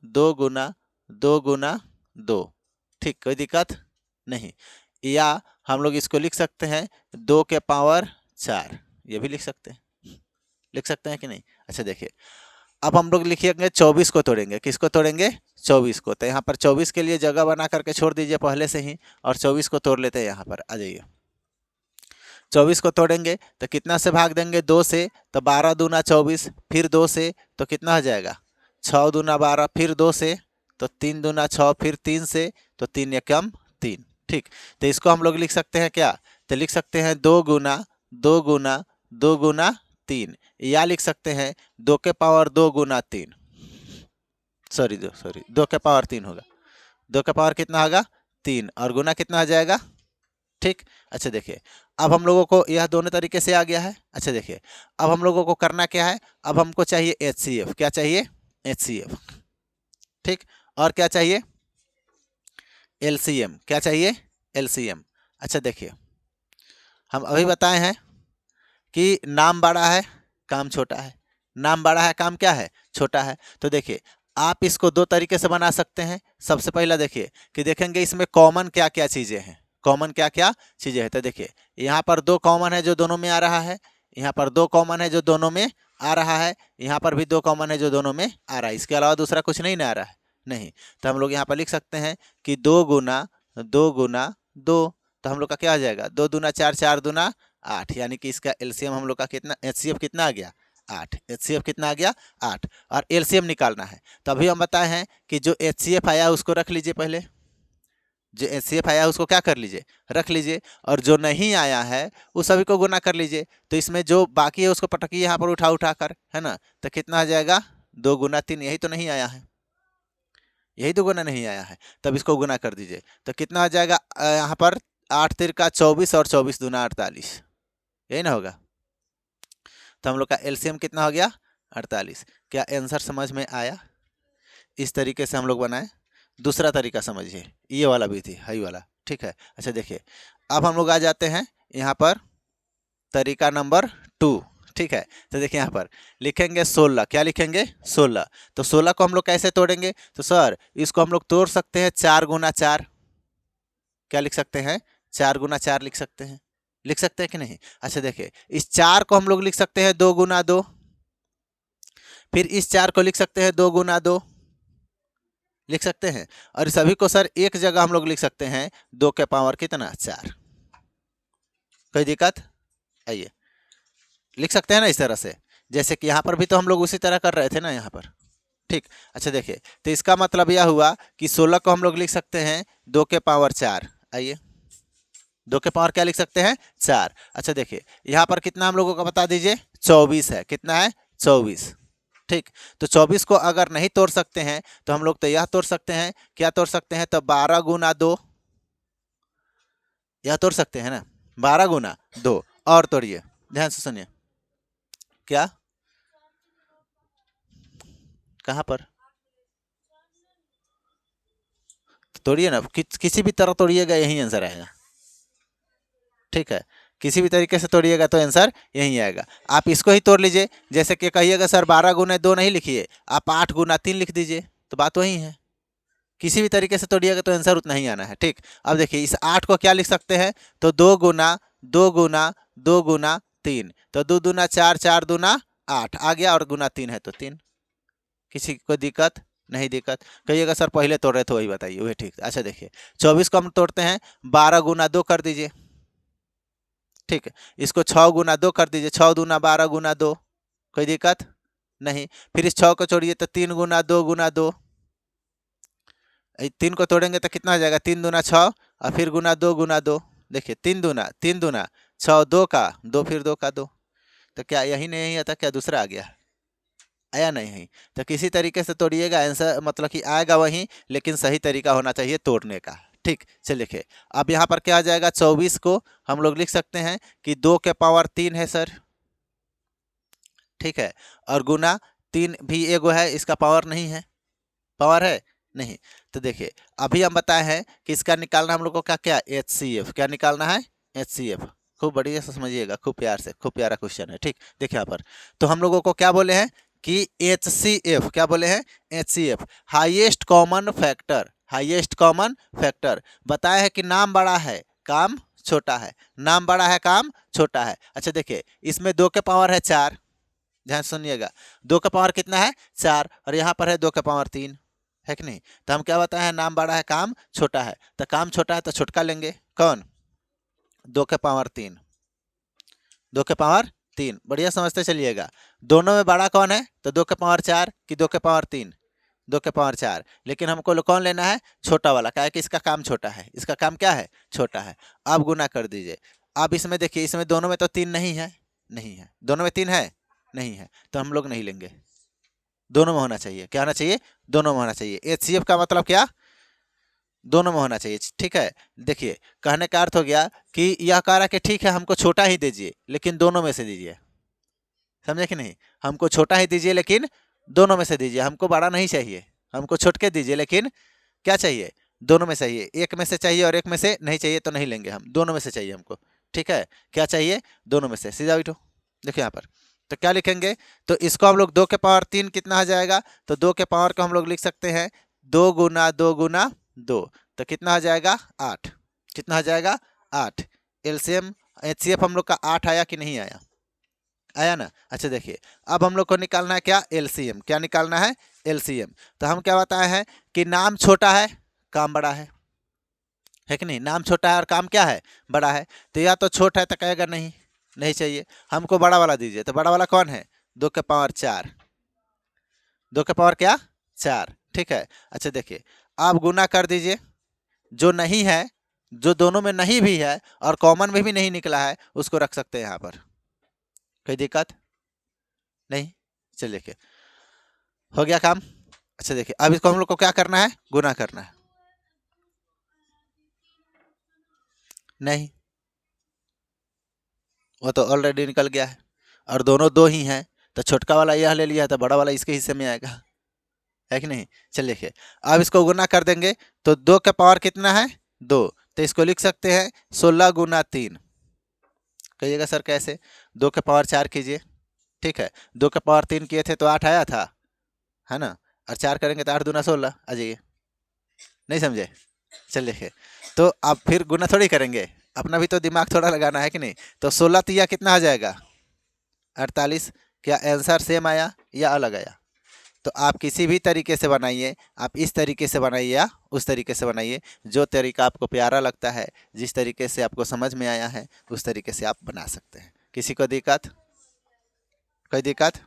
2 गुना 2 गुना 2, ठीक, कोई दिक्कत नहीं। या हम लोग इसको लिख सकते हैं 2 के पावर 4, ये भी लिख सकते हैं कि नहीं। अच्छा देखिए, अब हम लोग लिखिएंगे 24 को तोड़ेंगे, किसको तोड़ेंगे 24 को। तो यहाँ पर 24 के लिए जगह बना करके छोड़ दीजिए पहले से ही, और 24 को तोड़ लेते हैं। यहाँ पर आ जाइए, 24 को तोड़ेंगे तो कितना से भाग देंगे 2 से, तो 12 दूना 24, फिर 2 से तो कितना हो जाएगा 6 दूना 12, फिर 2 से तो 3 दूना 6, फिर 3 से तो 3 एकम 3, ठीक। तो इसको हम लोग लिख सकते हैं क्या, तो लिख सकते हैं 2 गुना 2 गुना 2 गुना 3, या लिख सकते हैं 2 के पावर 2 गुना 3, सॉरी 2 के पावर 3 होगा। 2 के पावर कितना होगा 3, और गुना कितना आ जाएगा, ठीक। अच्छा देखिए, अब हम लोगों को यह दोनों तरीके से आ गया है। अच्छा देखिए, अब हम लोगों को करना क्या है, अब हमको चाहिए HCF, क्या चाहिए HCF, ठीक। और क्या चाहिए LCM, क्या चाहिए LCM। अच्छा देखिए, हम अभी बताए हैं कि नाम बड़ा है काम छोटा है, नाम बड़ा है काम क्या है छोटा है। तो देखिए, आप इसको दो तरीके से बना सकते हैं। सबसे पहला देखिए कि देखेंगे इसमें कॉमन क्या क्या चीज़ें हैं, कॉमन क्या क्या चीज़ें हैं। तो देखिए, यहाँ पर 2 कॉमन है जो दोनों में आ रहा है, यहाँ पर 2 कॉमन है जो दोनों में आ रहा है, यहाँ पर भी 2 कॉमन है जो दोनों में आ रहा है। इसके अलावा दूसरा कुछ नहीं ना आ रहा है, नहीं। तो हम लोग यहाँ पर लिख सकते हैं कि 2 गुना 2 गुना 2, तो हम लोग का क्या आ जाएगा 2 दूना 4, 4 दूना 8, यानी कि इसका एलसीएम हम लोग का कितना, HCF कितना आ गया 8, HCF कितना आ गया 8, और एलसीएम निकालना है। तो अभी हम बताए हैं कि जो HCF आया उसको रख लीजिए, पहले जो HCF आया उसको क्या कर लीजिए रख लीजिए, और जो नहीं आया है उस सभी को गुना कर लीजिए। तो इसमें जो बाकी है उसको पटकिए यहाँ पर उठा कर, है ना। तो कितना आ जाएगा 2 गुना 3, यही तो नहीं आया है, यही तो गुना नहीं आया है, तब इसको गुना कर दीजिए। तो कितना आ जाएगा यहाँ पर 8 तिरका 24 और 24 दूना 48, यही ना होगा। तो हम लोग का एलसीएम कितना हो गया 48। क्या आंसर समझ में आया। इस तरीके से हम लोग बनाए। दूसरा तरीका समझिए, ये वाला भी थी हाई वाला, ठीक है। अच्छा देखिए, अब हम लोग आ जाते हैं यहाँ पर तरीका नंबर 2, ठीक है। तो देखिए यहाँ पर लिखेंगे 16, क्या लिखेंगे 16। तो 16 को हम लोग कैसे तोड़ेंगे, तो सर इसको हम लोग तोड़ सकते हैं 4 गुना 4, क्या लिख सकते हैं 4 गुना 4 लिख सकते हैं कि नहीं। अच्छा देखिए, इस 4 को हम लोग लिख सकते हैं 2 गुना 2, फिर इस 4 को लिख सकते हैं 2 गुना 2 लिख सकते हैं, और सभी को सर एक जगह हम लोग लिख सकते हैं 2 के पावर कितना 4, कोई दिक्कत, आइए लिख सकते हैं ना इस तरह से। जैसे कि यहाँ पर भी तो हम लोग उसी तरह कर रहे थे ना यहाँ पर, ठीक। अच्छा देखिए, तो इसका मतलब यह हुआ कि 16 को हम लोग लिख सकते हैं 2 के पावर 4, आइए 2 के पावर क्या लिख सकते हैं 4। अच्छा देखिए, यहाँ पर कितना हम लोगों का बता दीजिए 24 है, कितना है 24, ठीक। तो 24 को अगर नहीं तोड़ सकते हैं तो हम लोग तो यह तोड़ सकते हैं, क्या तोड़ सकते हैं, तो 12 गुना 2, यह तोड़ सकते हैं ना 12 गुना 2। और तोड़िए, ध्यान से सुनिए, क्या कहाँ पर तोड़िए ना, किसी भी तरह तोड़िएगा यही आंसर आएगा, ठीक है। किसी भी तरीके से तोड़िएगा तो आंसर यही आएगा। आप इसको ही तोड़ लीजिए, जैसे कि कहिएगा सर 12 गुना 2 नहीं लिखिए, आप 8 गुना 3 लिख दीजिए, तो बात वही है। किसी भी तरीके से तोड़िएगा तो आंसर उतना ही आना है, ठीक। अब देखिए, इस 8 को क्या लिख सकते हैं, तो 2 गुना 2 गुना 2 गुना 3, तो 2 दूना 4, 4 दूना 8 आ गया और गुना 3 है तो 3। किसी को दिक्कत नहीं? दिक्कत कहिएगा सर पहले तोड़ रहे थे वही बताइए, वही ठीक। अच्छा देखिए 24 को हम तोड़ते हैं, 12 गुना 2 कर दीजिए, ठीक है। इसको 6 गुना 2 कर दीजिए, 6 दूना 12 गुना 2, कोई दिक्कत नहीं। फिर इस 6 को छोड़िए तो 3 गुना 2 गुना 2, 3 को तोड़ेंगे तो कितना हो जाएगा, 3 दूना 6 और फिर गुना 2 गुना 2। देखिए 3 दूना 6, 2 का 2, फिर 2 का 2। तो क्या यही नहीं आता, क्या दूसरा आ गया? आया नहीं। तो किसी तरीके से तोड़िएगा, आंसर मतलब कि आएगा वही, लेकिन सही तरीका होना चाहिए तोड़ने का, ठीक। चलिए लिखे। अब यहाँ पर क्या आ जाएगा, 24 को हम लोग लिख सकते हैं कि 2 के पावर 3 है सर, ठीक है। और गुना 3 भी एगो है, इसका पावर नहीं है, पावर है नहीं। तो देखिए अभी हम बताए हैं कि इसका निकालना हम लोग को क्या HCF, क्या निकालना है, HCF। खूब बढ़िया से समझिएगा, खूब प्यार से, खूब प्यारा क्वेश्चन है, ठीक। देखिए यहाँ पर तो हम लोगों को क्या बोले हैं कि HCF, क्या बोले हैं, HCF highest common factor, highest common factor. बताया है कि नाम बड़ा है काम छोटा है, नाम बड़ा है काम छोटा है। अच्छा देखिए इसमें 2 के पावर है 4, ध्यान सुनिएगा, 2 का पावर कितना है 4, और यहाँ पर है 2 का पावर 3, है कि नहीं। तो हम क्या बताए हैं, नाम बड़ा है काम छोटा है, तो काम छोटा है तो छोटका लेंगे, कौन, 2 के पावर 3, 2 के पावर 3, बढ़िया समझते चलिएगा। दोनों में बड़ा कौन है, तो 2 के पावर 4 कि 2 के पावर 3, 2 के पावर 4, लेकिन हमको कौन लेना है, छोटा वाला, क्या है कि इसका काम छोटा है, इसका काम क्या है, छोटा है। अब गुना कर दीजिए। अब इसमें देखिए, इसमें दोनों में तो 3 नहीं है, नहीं है, दोनों में 3 है नहीं है, तो हम लोग नहीं लेंगे, दोनों में होना चाहिए, क्या होना चाहिए, दोनों में होना चाहिए। HCF का मतलब क्या, दोनों में होना चाहिए, ठीक है। देखिए कहने का अर्थ हो गया कि यह कह रहा कि ठीक है हमको छोटा ही दीजिए लेकिन दोनों में से दीजिए, समझे कि नहीं, हमको छोटा ही दीजिए लेकिन दोनों में से दीजिए, हमको बड़ा नहीं चाहिए, हमको छोटके दीजिए लेकिन क्या चाहिए, दोनों में चाहिए। एक में से चाहिए और एक में से नहीं चाहिए तो नहीं लेंगे हम, दोनों में से चाहिए हमको, ठीक है। क्या चाहिए, दोनों में से, सीधा बैठो। देखिए यहाँ पर तो क्या लिखेंगे, तो इसको हम लोग 2 के पावर 3 कितना आ जाएगा, तो 2 के पावर को हम लोग लिख सकते हैं 2 गुना 2 गुना 2, तो कितना आ जाएगा 8, कितना आ जाएगा 8। एलसीएम HCF हम लोग का 8 आया कि नहीं आया, आया ना। अच्छा देखिए अब हम लोग को निकालना है क्या, LCM, क्या निकालना है, LCM। तो हम क्या बताए हैं कि नाम छोटा है काम बड़ा है कि नहीं, नाम छोटा है और काम क्या है, बड़ा है। तो या तो छोटा है तो कहेगा नहीं, नहीं चाहिए, हमको बड़ा वाला दीजिए, तो बड़ा वाला कौन है, 2 के पावर 4, 2 के पावर क्या 4, ठीक है। अच्छा देखिए आप गुना कर दीजिए, जो नहीं है, जो दोनों में नहीं भी है और कॉमन में भी नहीं निकला है उसको रख सकते हैं यहाँ पर, कोई दिक्कत नहीं। चलिए देखिए हो गया काम। अच्छा देखिए अब इसको हम लोग को क्या करना है, गुना करना है, नहीं वो तो ऑलरेडी निकल गया है और दोनों 2 ही हैं, तो छोटका वाला यह ले लिया तो बड़ा वाला इसके हिस्से में आएगा, है कि नहीं। चलिए देखिए अब इसको गुना कर देंगे, तो 2 का पावर कितना है 2, तो इसको लिख सकते हैं 16 गुना 3। कहिएगा सर कैसे, 2 के पावर 4 कीजिए, ठीक है, 2 के पावर 3 किए थे तो 8 आया था, है ना, और 4 करेंगे तो 8 दूना 16 आ जाइए, नहीं समझे। चलिए देखिए तो अब फिर गुना थोड़ी करेंगे, अपना भी तो दिमाग थोड़ा लगाना है कि नहीं। तो 16 तिया कितना आ जाएगा 48, क्या आंसर सेम आया या अलग आया। तो आप किसी भी तरीके से बनाइए, आप इस तरीके से बनाइए या उस तरीके से बनाइए, जो तरीका आपको प्यारा लगता है, जिस तरीके से आपको समझ में आया है उस तरीके से आप बना सकते हैं। किसी को दिक्कत, कोई दिक्कत,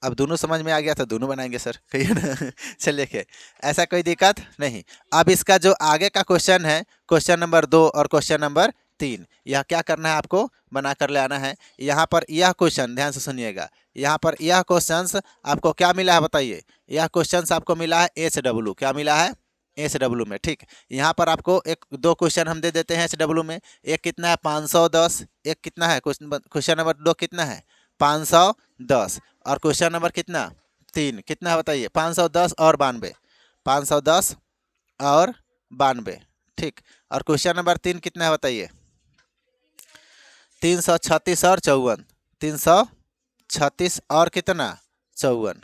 अब दोनों समझ में आ गया तो दोनों बनाएंगे सर, कहिए ना चलिए देखिए ऐसा कोई दिक्कत नहीं। अब इसका जो आगे का क्वेश्चन है, क्वेश्चन नंबर 2 और क्वेश्चन नंबर 3, यह क्या करना है, आपको बना कर ले आना है। यहाँ पर यह क्वेश्चन ध्यान से सुनिएगा, यहाँ पर यह क्वेश्चंस आपको क्या मिला है बताइए, यह क्वेश्चंस आपको मिला है HW, क्या मिला है HW में, ठीक। यहाँ पर आपको एक 2 क्वेश्चन हम दे देते हैं HW में, एक कितना है 510, एक कितना है क्वेश्चन नंबर 2 कितना है 510, और क्वेश्चन नंबर कितना 3 कितना है बताइए 510 और 92, 510 और 92, ठीक। और क्वेश्चन नंबर 3 कितना है बताइए 336 और 54, 336 और कितना 54,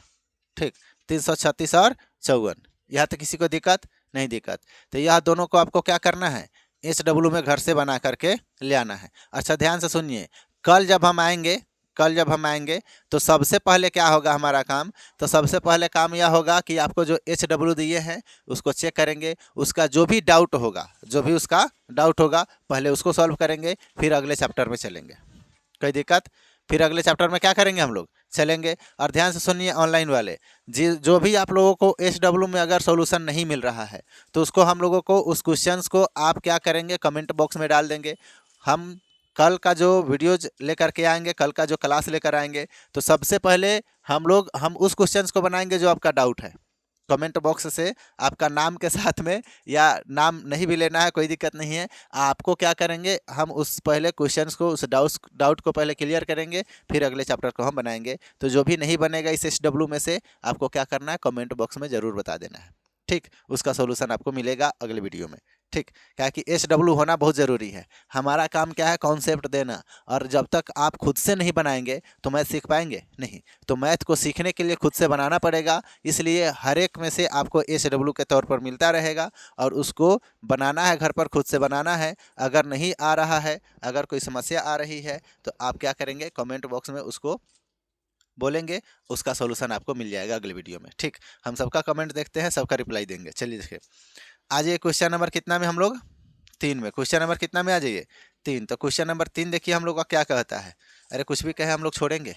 ठीक, 336 और 54। यहाँ तो किसी को दिक्कत नहीं, दिक्कत। तो यह दोनों को आपको क्या करना है HW में घर से बना करके ले आना है। अच्छा ध्यान से सुनिए, कल जब हम आएंगे कल जब हम आएंगे तो सबसे पहले क्या होगा हमारा काम, तो सबसे पहले काम यह होगा कि आपको जो HW दिए हैं उसको चेक करेंगे, उसका जो भी डाउट होगा, जो भी उसका डाउट होगा पहले उसको सॉल्व करेंगे, फिर अगले चैप्टर में चलेंगे। कोई दिक्कत? फिर अगले चैप्टर में क्या करेंगे हम लोग, चलेंगे। और ध्यान से सुनिए ऑनलाइन वाले, जी जो भी आप लोगों को HW में अगर सॉल्यूशन नहीं मिल रहा है तो उसको हम लोगों को उस क्वेश्चंस को आप क्या करेंगे, कमेंट बॉक्स में डाल देंगे। हम कल का जो वीडियोज लेकर के आएंगे, कल का जो क्लास लेकर आएंगे, तो सबसे पहले हम उस क्वेश्चंस को बनाएंगे जो आपका डाउट है। कमेंट बॉक्स से आपका नाम के साथ में, या नाम नहीं भी लेना है कोई दिक्कत नहीं है, आपको क्या करेंगे, हम उस पहले क्वेश्चंस को, उस डाउट को पहले क्लियर करेंगे, फिर अगले चैप्टर को हम बनाएंगे। तो जो भी नहीं बनेगा इस HW में से, आपको क्या करना है, कमेंट बॉक्स में ज़रूर बता देना है, ठीक। उसका सोल्यूशन आपको मिलेगा अगले वीडियो में, ठीक। क्या कि HW होना बहुत ज़रूरी है। हमारा काम क्या है, कॉन्सेप्ट देना। और जब तक आप खुद से नहीं बनाएंगे तो मैथ सीख पाएंगे नहीं। तो मैथ को सीखने के लिए खुद से बनाना पड़ेगा, इसलिए हर एक में से आपको HW के तौर पर मिलता रहेगा, और उसको बनाना है, घर पर खुद से बनाना है। अगर नहीं आ रहा है, अगर कोई समस्या आ रही है, तो आप क्या करेंगे, कमेंट बॉक्स में उसको बोलेंगे, उसका सोल्यूशन आपको मिल जाएगा अगले वीडियो में, ठीक। हम सबका कमेंट देखते हैं, सबका रिप्लाई देंगे। चलिए देखिए, आ जाइए क्वेश्चन नंबर कितना में हम लोग, 3 में। क्वेश्चन नंबर कितना में आ जाइए, 3। तो क्वेश्चन नंबर 3 देखिए हम लोग का क्या कहता है। अरे कुछ भी कहे हम लोग छोड़ेंगे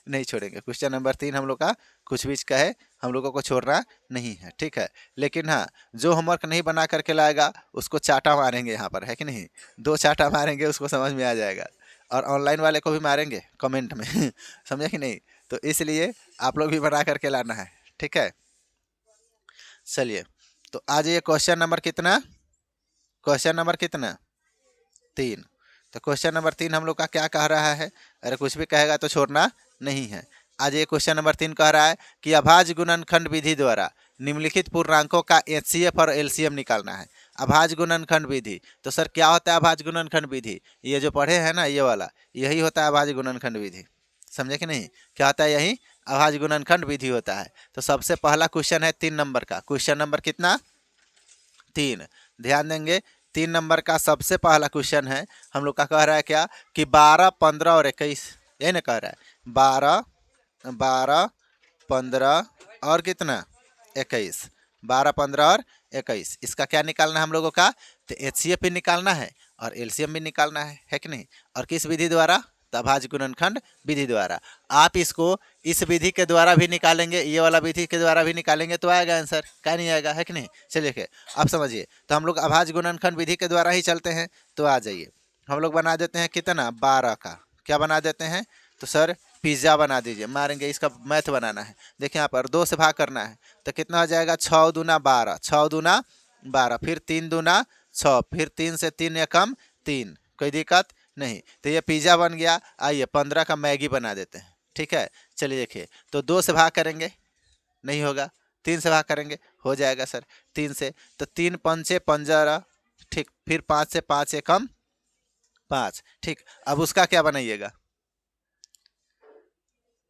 नहीं छोड़ेंगे। क्वेश्चन नंबर 3 हम लोग का कुछ भी कहे हम लोगों को छोड़ना नहीं है, ठीक है। लेकिन हाँ, जो होमवर्क नहीं बना करके लाएगा उसको चाटा मारेंगे यहाँ पर, है कि नहीं। 2 चाटा मारेंगे, उसको समझ में आ जाएगा। और ऑनलाइन वाले को भी मारेंगे कमेंट में समझे कि नहीं। तो इसलिए आप लोग भी बना करके लाना है, ठीक है। चलिए, तो आ जाइए क्वेश्चन नंबर कितना, क्वेश्चन नंबर कितना, 3। तो क्वेश्चन नंबर 3 हम लोग का क्या कह रहा है, अरे कुछ भी कहेगा तो छोड़ना नहीं है। आज ये क्वेश्चन नंबर 3 कह रहा है कि अभाज्य गुणनखंड विधि द्वारा निम्नलिखित पूर्णांकों का HCF और LCM निकालना है। अभाज्य गुणनखंड विधि, तो सर क्या होता है अभाज्य गुणनखंड विधि, ये जो पढ़े हैं ना ये वाला, यही होता है अभाज्य गुणनखंड विधि, समझे कि नहीं। क्या होता है, यही अभाज्य गुणनखंड विधि होता है। तो सबसे पहला क्वेश्चन है 3 नंबर का, क्वेश्चन नंबर कितना, 3। ध्यान देंगे, 3 नंबर का सबसे पहला क्वेश्चन है हम लोग का, कह रहा है क्या कि 12, 15 और 21, यही ना कह रहा है, 12, 12, 15 और कितना, 21, 12, 15 और 21। इसका क्या निकालना है हम लोगों का, तो HCF भी निकालना है और LCM भी निकालना है कि नहीं। और किस विधि द्वारा, तो अभाज्य गुणनखंड विधि द्वारा। आप इसको इस विधि के द्वारा भी निकालेंगे, ये वाला विधि के द्वारा भी निकालेंगे तो आएगा आंसर, क्या नहीं आएगा, है कि नहीं। चलिए देखिए, आप समझिए, तो हम लोग अभाज्य गुणनखंड विधि के द्वारा ही चलते हैं। तो आ जाइए, हम लोग बना देते हैं कितना, 12 का, क्या बना देते हैं, तो सर पिज़्ज़ा बना दीजिए, मारेंगे, इसका मैथ बनाना है। देखिए यहाँ पर 2 से भाग करना है, तो कितना हो जाएगा, 6 दूना 12, 6 दूना 12, फिर 3 दूना 6, फिर 3 से 3 या कम 3, कोई दिक्कत नहीं। तो ये पिज़्ज़ा बन गया। आइए 15 का मैगी बना देते हैं, ठीक है। चलिए देखिए, तो 2 से भाग करेंगे, नहीं होगा, 3 से भाग करेंगे, हो जाएगा सर 3 से। तो 3 पंचे 15, ठीक, फिर 5 से 5 एकम 5, ठीक। अब उसका क्या बनाइएगा,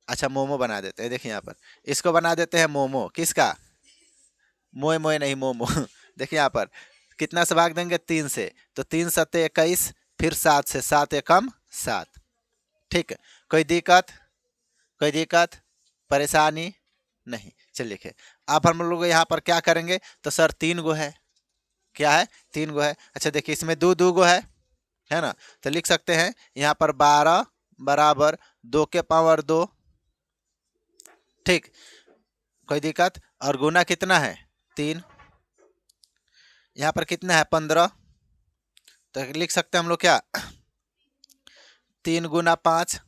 अच्छा मोमो बना देते हैं। देखिए यहाँ पर इसको बना देते हैं मोमो, किसका, मोए मोए नहीं मोमो देखिए यहाँ पर कितना से भाग देंगे, 3 से, तो 3 सत्ते 21, फिर 7 से, 7 एकम 7, ठीक। कोई दिक्कत, कोई दिक्कत परेशानी नहीं। चलिए देखिए, अब हम लोग यहाँ पर क्या करेंगे, तो सर 3 गो है, क्या है, 3 गो है। अच्छा देखिए, इसमें दो दो गो है ना। तो लिख सकते हैं यहाँ पर 12 बराबर 2 के पावर 2, ठीक। कोई दिक्कत, और गुना कितना है, 3। यहाँ पर कितना है, 15, तो लिख सकते हैं हम लोग क्या, 3 गुना 5,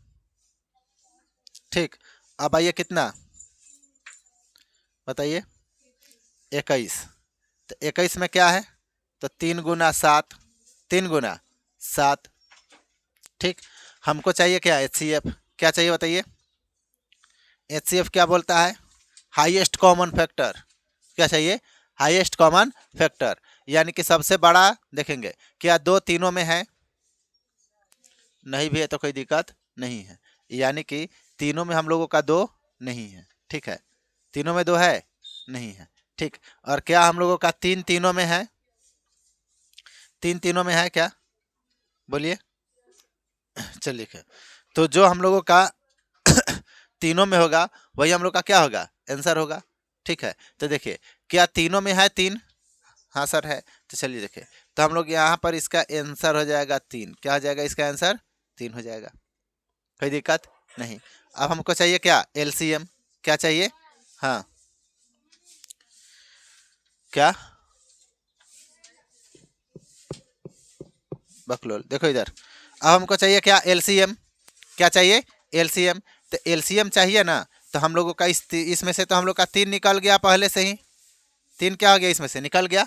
ठीक। अब आइए कितना, बताइए, 21। तो 21 में क्या है, तो 3 गुना 7, 3 गुना 7, ठीक। हमको चाहिए क्या, HCF, क्या चाहिए बताइए, HCF क्या बोलता है, हाईएस्ट कॉमन फैक्टर, क्या चाहिए, हाईएस्ट कॉमन फैक्टर, यानी कि सबसे बड़ा देखेंगे, क्या दो तीनों में है, नहीं भी है तो कोई दिक्कत नहीं है, यानी कि तीनों में हम लोगों का 2 नहीं है, ठीक है, तीनों में 2 है नहीं है, ठीक। और क्या हम लोगों का 3 तीनों में है, 3 तीनों में है क्या, बोलिए चलिए, तो जो हम लोगों का तीनों में होगा वही हम लोग का क्या होगा, आंसर होगा। ठीक है, तो देखिए क्या तीनों में है 3? हाँ सर है। तो चलिए देखिए, तो हम लोग यहाँ पर इसका आंसर हो जाएगा 3। क्या हो जाएगा इसका आंसर? 3 हो जाएगा, कोई दिक्कत नहीं। अब हमको चाहिए क्या, एलसीएम। क्या चाहिए? हाँ क्या? बकलोल, देखो इधर। अब हमको चाहिए क्या, एलसीएम। क्या चाहिए? एलसीएम। तो एलसीएम चाहिए ना, तो हम लोगों का इसमें से तो हम लोग का 3 निकल गया पहले से ही। 3 क्या हो गया, इसमें से निकल गया।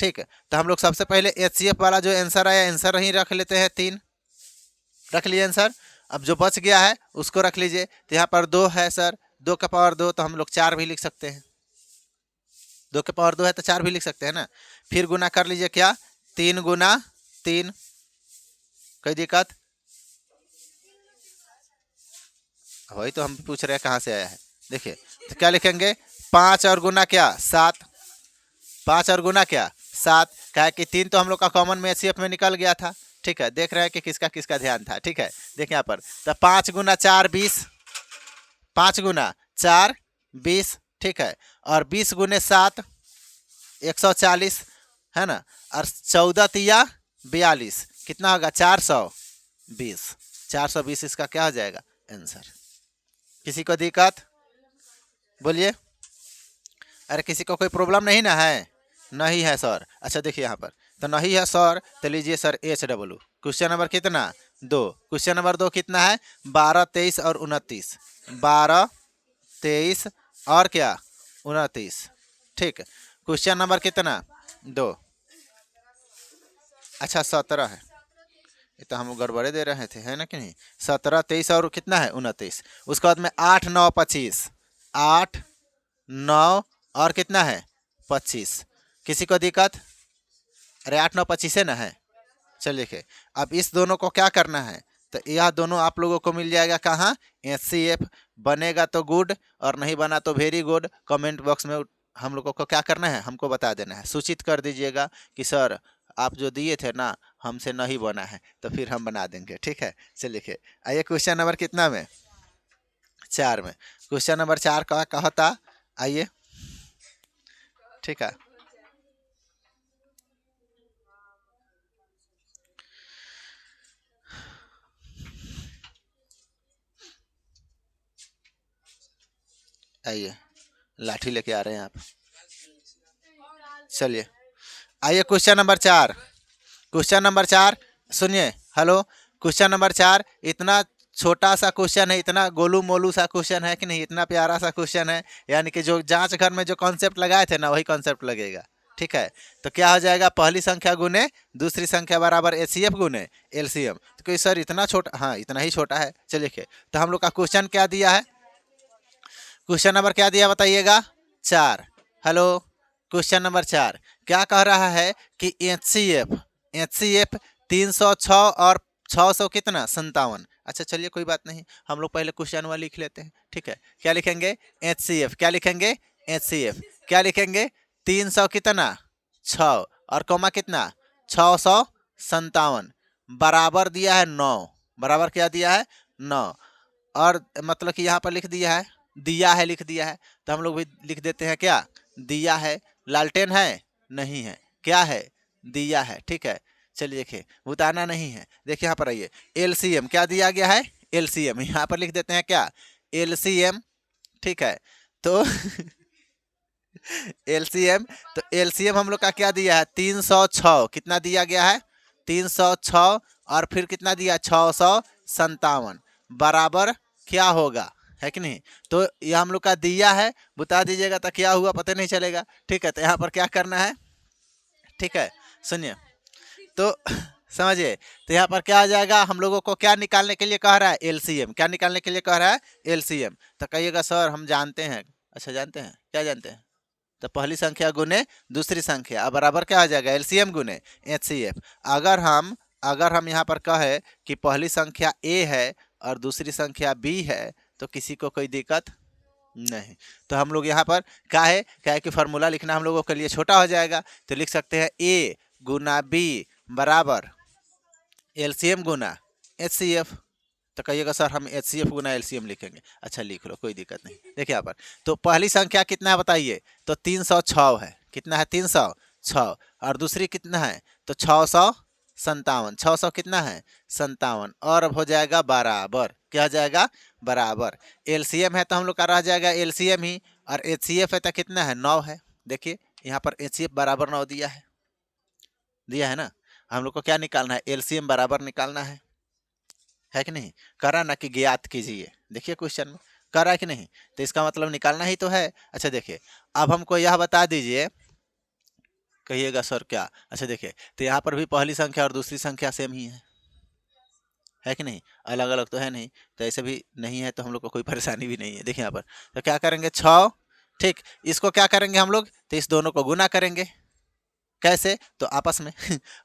ठीक है, तो हम लोग सबसे पहले एचसीएफ वाला जो आंसर आया, आंसर ही रख लेते हैं। 3 रख लिए आंसर। अब जो बच गया है उसको रख लीजिए। तो यहाँ पर 2 है सर, 2 का पावर 2, तो हम लोग 4 भी लिख सकते हैं। 2 के पावर 2 है तो 4 भी लिख सकते हैं ना। फिर गुना कर लीजिए, क्या, 3 गुना 3। कोई दिक्कत? वही तो हम पूछ रहे हैं कहाँ से आया है। देखिए, तो क्या लिखेंगे, 5 और गुना क्या, 7। 5 और गुना क्या, 7। क्या है कि 3 तो हम लोग का कॉमन में एचसीएफ में निकल गया था। ठीक है, देख रहे हैं कि किसका किसका ध्यान था। ठीक है, देखिए यहाँ पर, तो 5 गुना 4 20। 5 गुना 4 20। ठीक है, और 20 गुने 7 140 है ना। और 14 तिया 42, कितना होगा, 420। 420 इसका क्या हो जाएगा, आंसर। किसी को दिक्कत? बोलिए। अरे किसी को कोई प्रॉब्लम नहीं ना है? नहीं है सर। अच्छा देखिए यहाँ पर, तो नहीं है सर, तो लीजिए सर HW। क्वेश्चन नंबर कितना, 2। क्वेश्चन नंबर 2 कितना है, 12 23 और 29। 12 23 और क्या, 29। ठीक, क्वेश्चन नंबर कितना, 2। अच्छा 17 है, ये तो हम गड़बड़े दे रहे थे, है ना कि नहीं। 17 23 और कितना है, 29। उसके बाद में 8 9 25। 8 9 और कितना है, 25। किसी को दिक्कत? अरे 8 9 25 है ना है। चलिए देखिए, अब इस दोनों को क्या करना है, तो यह दोनों आप लोगों को मिल जाएगा कहाँ, HCF। बनेगा तो गुड, और नहीं बना तो वेरी गुड। कमेंट बॉक्स में हम लोगों को क्या करना है, हमको बता देना है, सूचित कर दीजिएगा कि सर आप जो दिए थे ना, हमसे नहीं बना है, तो फिर हम बना देंगे। ठीक है, चलिए देखिए, आइए क्वेश्चन नंबर कितना में, 4 में। क्वेश्चन नंबर 4 का कहता, आइए। ठीक है, आइए, लाठी लेके आ रहे हैं आप। चलिए आइए, क्वेश्चन नंबर 4। क्वेश्चन नंबर 4 सुनिए, हेलो। क्वेश्चन नंबर 4 इतना छोटा सा क्वेश्चन है, इतना गोलू मोलू सा क्वेश्चन है कि नहीं, इतना प्यारा सा क्वेश्चन है। यानी कि जो जांच घर में जो कॉन्सेप्ट लगाए थे ना, वही कॉन्सेप्ट लगेगा। ठीक है, तो क्या हो जाएगा, पहली संख्या गुने दूसरी संख्या बराबर HCF गुने LCM। तो कोई सर इतना छोटा, हाँ इतना ही छोटा है। चलिए, तो हम लोग का क्वेश्चन क्या दिया है, क्वेश्चन नंबर क्या दिया बताइएगा, 4। हेलो, क्वेश्चन नंबर 4 क्या कह रहा है कि HCF 306 और 600 कितना, 57। अच्छा चलिए कोई बात नहीं, हम लोग पहले क्वेश्चन वाला लिख लेते हैं। ठीक है, क्या लिखेंगे, HCF। क्या लिखेंगे, HCF। क्या लिखेंगे, 300 कितना, 6 और कॉमा कितना, 657 बराबर दिया है 9। बराबर क्या दिया है, 9। और मतलब कि यहाँ पर लिख दिया है, दिया है लिख दिया है, तो हम लोग भी लिख देते हैं, क्या, दिया है। लालटेन है, नहीं है, क्या है, दिया है। ठीक है, चलिए देखिए, बुताना नहीं है। देखिए यहाँ पर आइए, LCM क्या दिया गया है, LCM यहाँ पर लिख देते हैं, क्या, LCM। ठीक है, तो LCM, तो LCM हम लोग का क्या दिया है, 306। कितना दिया गया है, 306, और फिर कितना दिया, 657 बराबर क्या होगा, है कि नहीं। तो यह हम लोग का दिया है, बता दीजिएगा तो क्या हुआ पता नहीं चलेगा। ठीक है, तो यहाँ पर क्या करना है, ठीक है, सुनिए तो समझिए, तो यहाँ पर क्या आ जाएगा, हम लोगों को क्या निकालने के लिए कह रहा है, LCM। क्या निकालने के लिए कह रहा है, LCM। तो कहिएगा सर हम जानते हैं। अच्छा जानते हैं, क्या जानते हैं, तो पहली संख्या गुने दूसरी संख्या बराबर क्या हो जाएगा, LCM गुने HCF। अगर हम यहाँ पर कहे कि पहली संख्या A है और दूसरी संख्या B है, तो किसी को कोई दिक्कत नहीं। तो हम लोग यहाँ पर क्या है कि फार्मूला लिखना हम लोगों के लिए छोटा हो जाएगा, तो लिख सकते हैं A गुना B बराबर LCM गुना HCF। तो कहिएगा सर हम HCF गुना LCM लिखेंगे। अच्छा लिख लो, कोई दिक्कत नहीं। देखिए यहाँ पर तो पहली संख्या कितना है बताइए, तो 306 है। कितना है? 306। और दूसरी कितना है? तो 657। 600 कितना है? 57। और अब हो जाएगा बराबर। क्या हो जाएगा? बराबर। LCM है तो हम लोग का रह जाएगा LCM ही, और HCF है तो कितना है? 9 है। देखिए यहाँ पर HCF बराबर 9 दिया है ना। हम लोग को क्या निकालना है? LCM बराबर निकालना है कि नहीं? करा ना कि ज्ञात कीजिए। देखिए क्वेश्चन में करा है कि नहीं, तो इसका मतलब निकालना ही तो है। अच्छा देखिए, अब हमको यह बता दीजिए, कहिएगा सर क्या? अच्छा देखिए, तो यहाँ पर भी पहली संख्या और दूसरी संख्या सेम ही है कि नहीं? अलग अलग तो है नहीं, तो ऐसे भी नहीं है तो हम लोग को कोई परेशानी भी नहीं है। देखिए यहाँ पर तो क्या करेंगे? 6। ठीक, इसको क्या करेंगे हम लोग? तो इस दोनों को गुना करेंगे। कैसे? तो आपस में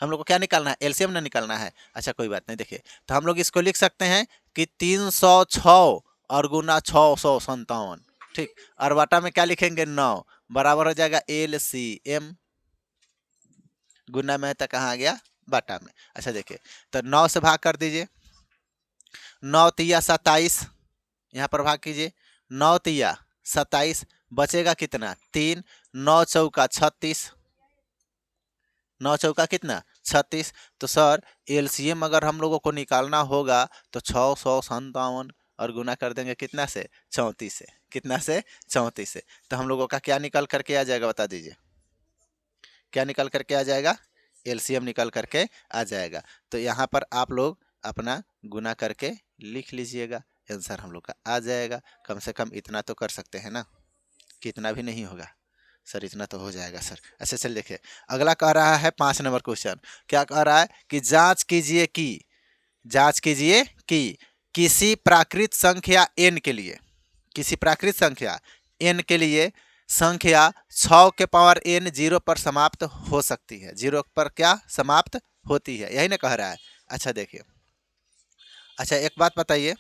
हम लोग को क्या निकालना है? LCM ना निकालना है। अच्छा कोई बात नहीं। देखिए तो हम लोग इसको लिख सकते हैं कि 306 और गुना 657। ठीक, और वाटा में क्या लिखेंगे? 9 बराबर हो जाएगा LCM। गुना में तक कहाँ आ गया? बाटा में। अच्छा देखिए, तो 9 से भाग कर दीजिए। 9 तिया 27, यहाँ पर भाग कीजिए। 9 तिया 27, बचेगा कितना? 3। 9 चौका 36। 9 चौका कितना? 36। तो सर LCM अगर हम लोगों को निकालना होगा तो 657 और गुना कर देंगे कितना से? 34 से। कितना से? 34 से। तो हम लोगों का क्या निकल करके आ जाएगा? बता दीजिए, क्या निकल करके आ जाएगा? LCM निकल करके आ जाएगा। तो यहाँ पर आप लोग अपना गुना करके लिख लीजिएगा, आंसर हम लोग का आ जाएगा। कम से कम इतना तो कर सकते हैं ना, कि इतना भी नहीं होगा सर? इतना तो हो जाएगा सर। अच्छा चल देखिए, अगला कह रहा है 5 नंबर क्वेश्चन। क्या कह रहा है कि जांच कीजिए कि किसी प्राकृत संख्या n के लिए, किसी प्राकृत संख्या n के लिए संख्या 6 के पावर n 0 पर समाप्त हो सकती है। 0 पर क्या समाप्त होती है, यही ना कह रहा है। अच्छा देखिए, अच्छा एक बात बताइए,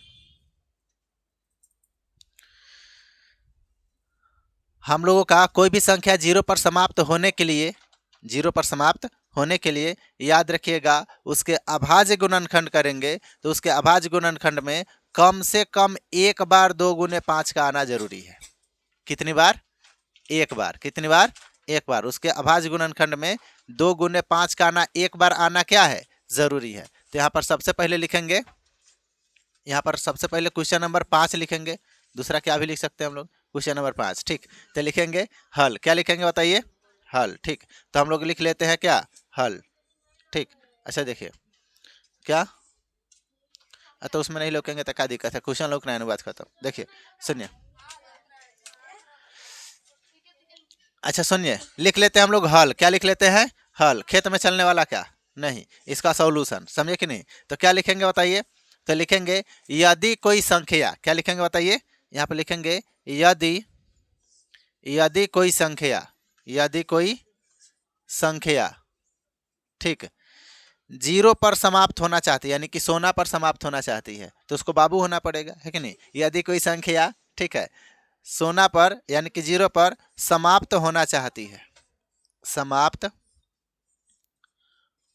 हम लोगों का कोई भी संख्या 0 पर समाप्त होने के लिए, 0 पर समाप्त होने के लिए याद रखिएगा उसके अभाज्य गुणनखंड करेंगे, तो उसके अभाज्य गुणनखंड में कम से कम एक बार 2 गुने 5 का आना जरूरी है। कितनी बार? एक बार। कितनी बार? एक बार। उसके अभाज्य गुणनखंड में 2 गुने 5 का आना एक बार आना क्या है? जरूरी है। तो यहाँ पर सबसे पहले लिखेंगे, यहाँ पर सबसे पहले क्वेश्चन नंबर 5 लिखेंगे। दूसरा क्या भी लिख सकते हैं हम लोग? Question number 5। ठीक, तो लिखेंगे हल। क्या लिखेंगे बताइए? हल। ठीक, तो हम लोग लिख लेते हैं क्या? हल। ठीक, अच्छा देखिए क्या, तो उसमें नहीं लिखेंगे तो क्या दिक्कत है? क्वेश्चन लोग नहीं, बात खत्म। देखिए सुनिए, अच्छा सुनिए, लिख लेते हैं हम लोग हल। क्या लिख लेते हैं? हल। खेत में चलने वाला क्या? नहीं, इसका सॉल्यूशन। समझे कि नहीं? तो क्या लिखेंगे बताइए? तो लिखेंगे यदि कोई संख्या, क्या लिखेंगे बताइए? यहाँ पे लिखेंगे यदि, यदि कोई संख्या, यदि कोई संख्या, ठीक, 0 पर समाप्त होना चाहती है, यानी कि सोना पर समाप्त होना चाहती है, तो उसको बाबू होना पड़ेगा, है कि नहीं? यदि कोई संख्या, ठीक है, सोना पर यानी कि 0 पर समाप्त होना चाहती है, समाप्त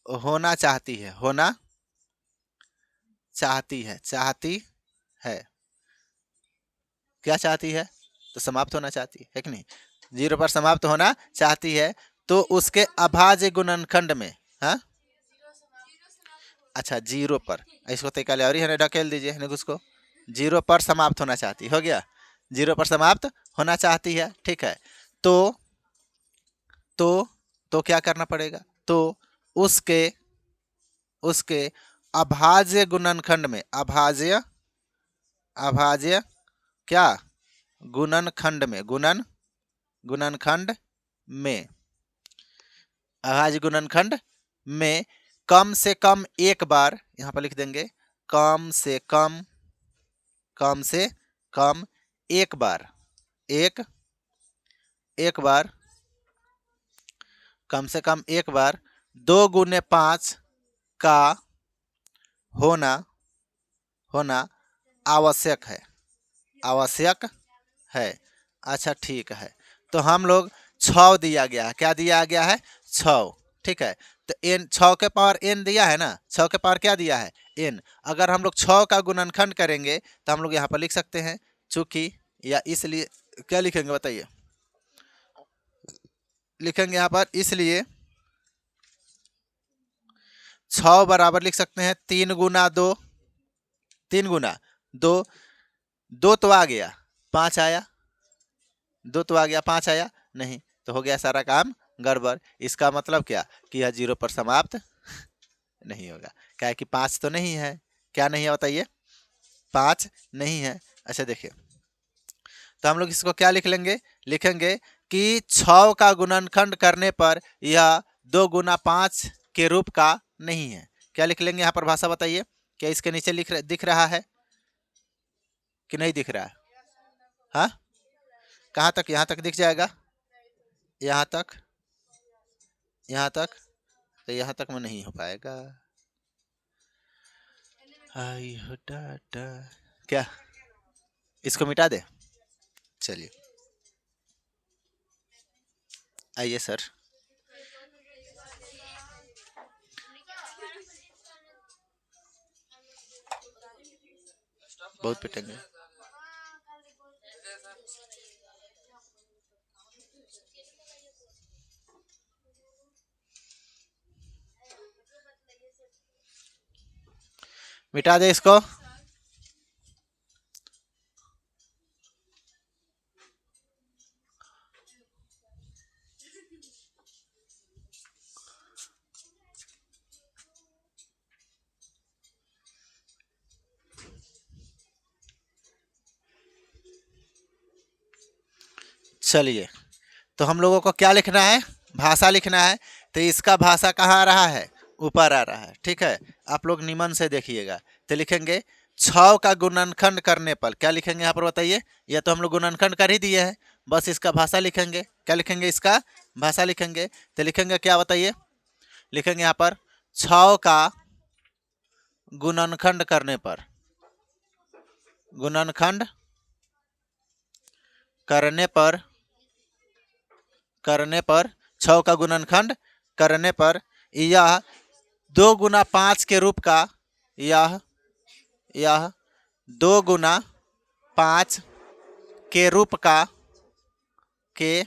होना चाहती है, होना चाहती है, चाहती है, क्या चाहती है? तो समाप्त होना चाहती है कि नहीं? 0 पर समाप्त होना चाहती है, तो उसके अभाज्य गुणनखंड में, हाँ अच्छा 0 पर, इसको तैकाले और ही ढकेल दीजिए उसको। 0 पर समाप्त होना चाहती, हो गया? 0 पर समाप्त होना चाहती है, ठीक है। तो तो क्या करना पड़ेगा? तो उसके उसके अभाज्य गुणनखंड में, अभाज्य, अभाज्य क्या? गुणनखंड में, गुणनखंड में, अभाज्य गुणनखंड में कम से कम एक बार, यहाँ पर लिख देंगे कम से कम, कम से कम एक बार, एक बार, कम से कम एक बार 2 गुने 5 का होना, होना आवश्यक है, आवश्यक है। अच्छा ठीक है, तो हम लोग 6 दिया गया है, क्या दिया गया है? 6। ठीक है। तो n 6 के पावर n दिया है ना, 6 के पावर क्या दिया है n। अगर हम लोग 6 का गुणनखंड करेंगे तो हम लोग यहाँ पर लिख सकते हैं चूंकि, या इसलिए क्या लिखेंगे बताइए, लिखेंगे यहाँ पर इसलिए 6 बराबर लिख सकते हैं 3 गुना 2, 3 गुना 2, 2 तो आ गया 5 आया, 2 तो आ गया 5 आया नहीं, तो हो गया सारा काम गड़बड़। इसका मतलब क्या कि यह 0 पर समाप्त नहीं होगा, क्या है कि 5 तो नहीं है, क्या नहीं है बताइए, 5 नहीं है। अच्छा देखिए, तो हम लोग इसको क्या लिख लेंगे, लिखेंगे कि 6 का गुणनखंड करने पर यह 2 गुना 5 के रूप का नहीं है। क्या लिख लेंगे यहाँ पर भाषा बताइए, क्या इसके नीचे दिख रहा है कि नहीं दिख रहा है? हाँ, कहाँ तक, यहाँ तक दिख जाएगा, यहाँ तक, यहाँ तक, तो यहाँ तक में नहीं हो पाएगा। आई हो डाटा, क्या इसको मिटा दे? चलिए आइए सर, बहुत पिटेंगे। मिटा दे इसको। चलिए, तो हम लोगों को क्या लिखना है, भाषा लिखना है। तो इसका भाषा कहाँ आ रहा है, ऊपर आ रहा है, ठीक है। आप लोग निमन से देखिएगा। तो लिखेंगे 6 का गुणनखंड करने पर, क्या लिखेंगे यहाँ पर बताइए, या तो हम लोग गुणनखंड कर ही दिए हैं, बस इसका भाषा लिखेंगे। क्या लिखेंगे, इसका भाषा लिखेंगे। तो लिखेंगे क्या बताइए, लिखेंगे यहाँ पर 6 का गुणनखंड करने पर, गुणनखंड करने पर, करने पर 6 का गुणनखंड करने पर यह 2 गुना 5 के रूप का, यह 2 गुना 5 के रूप का, के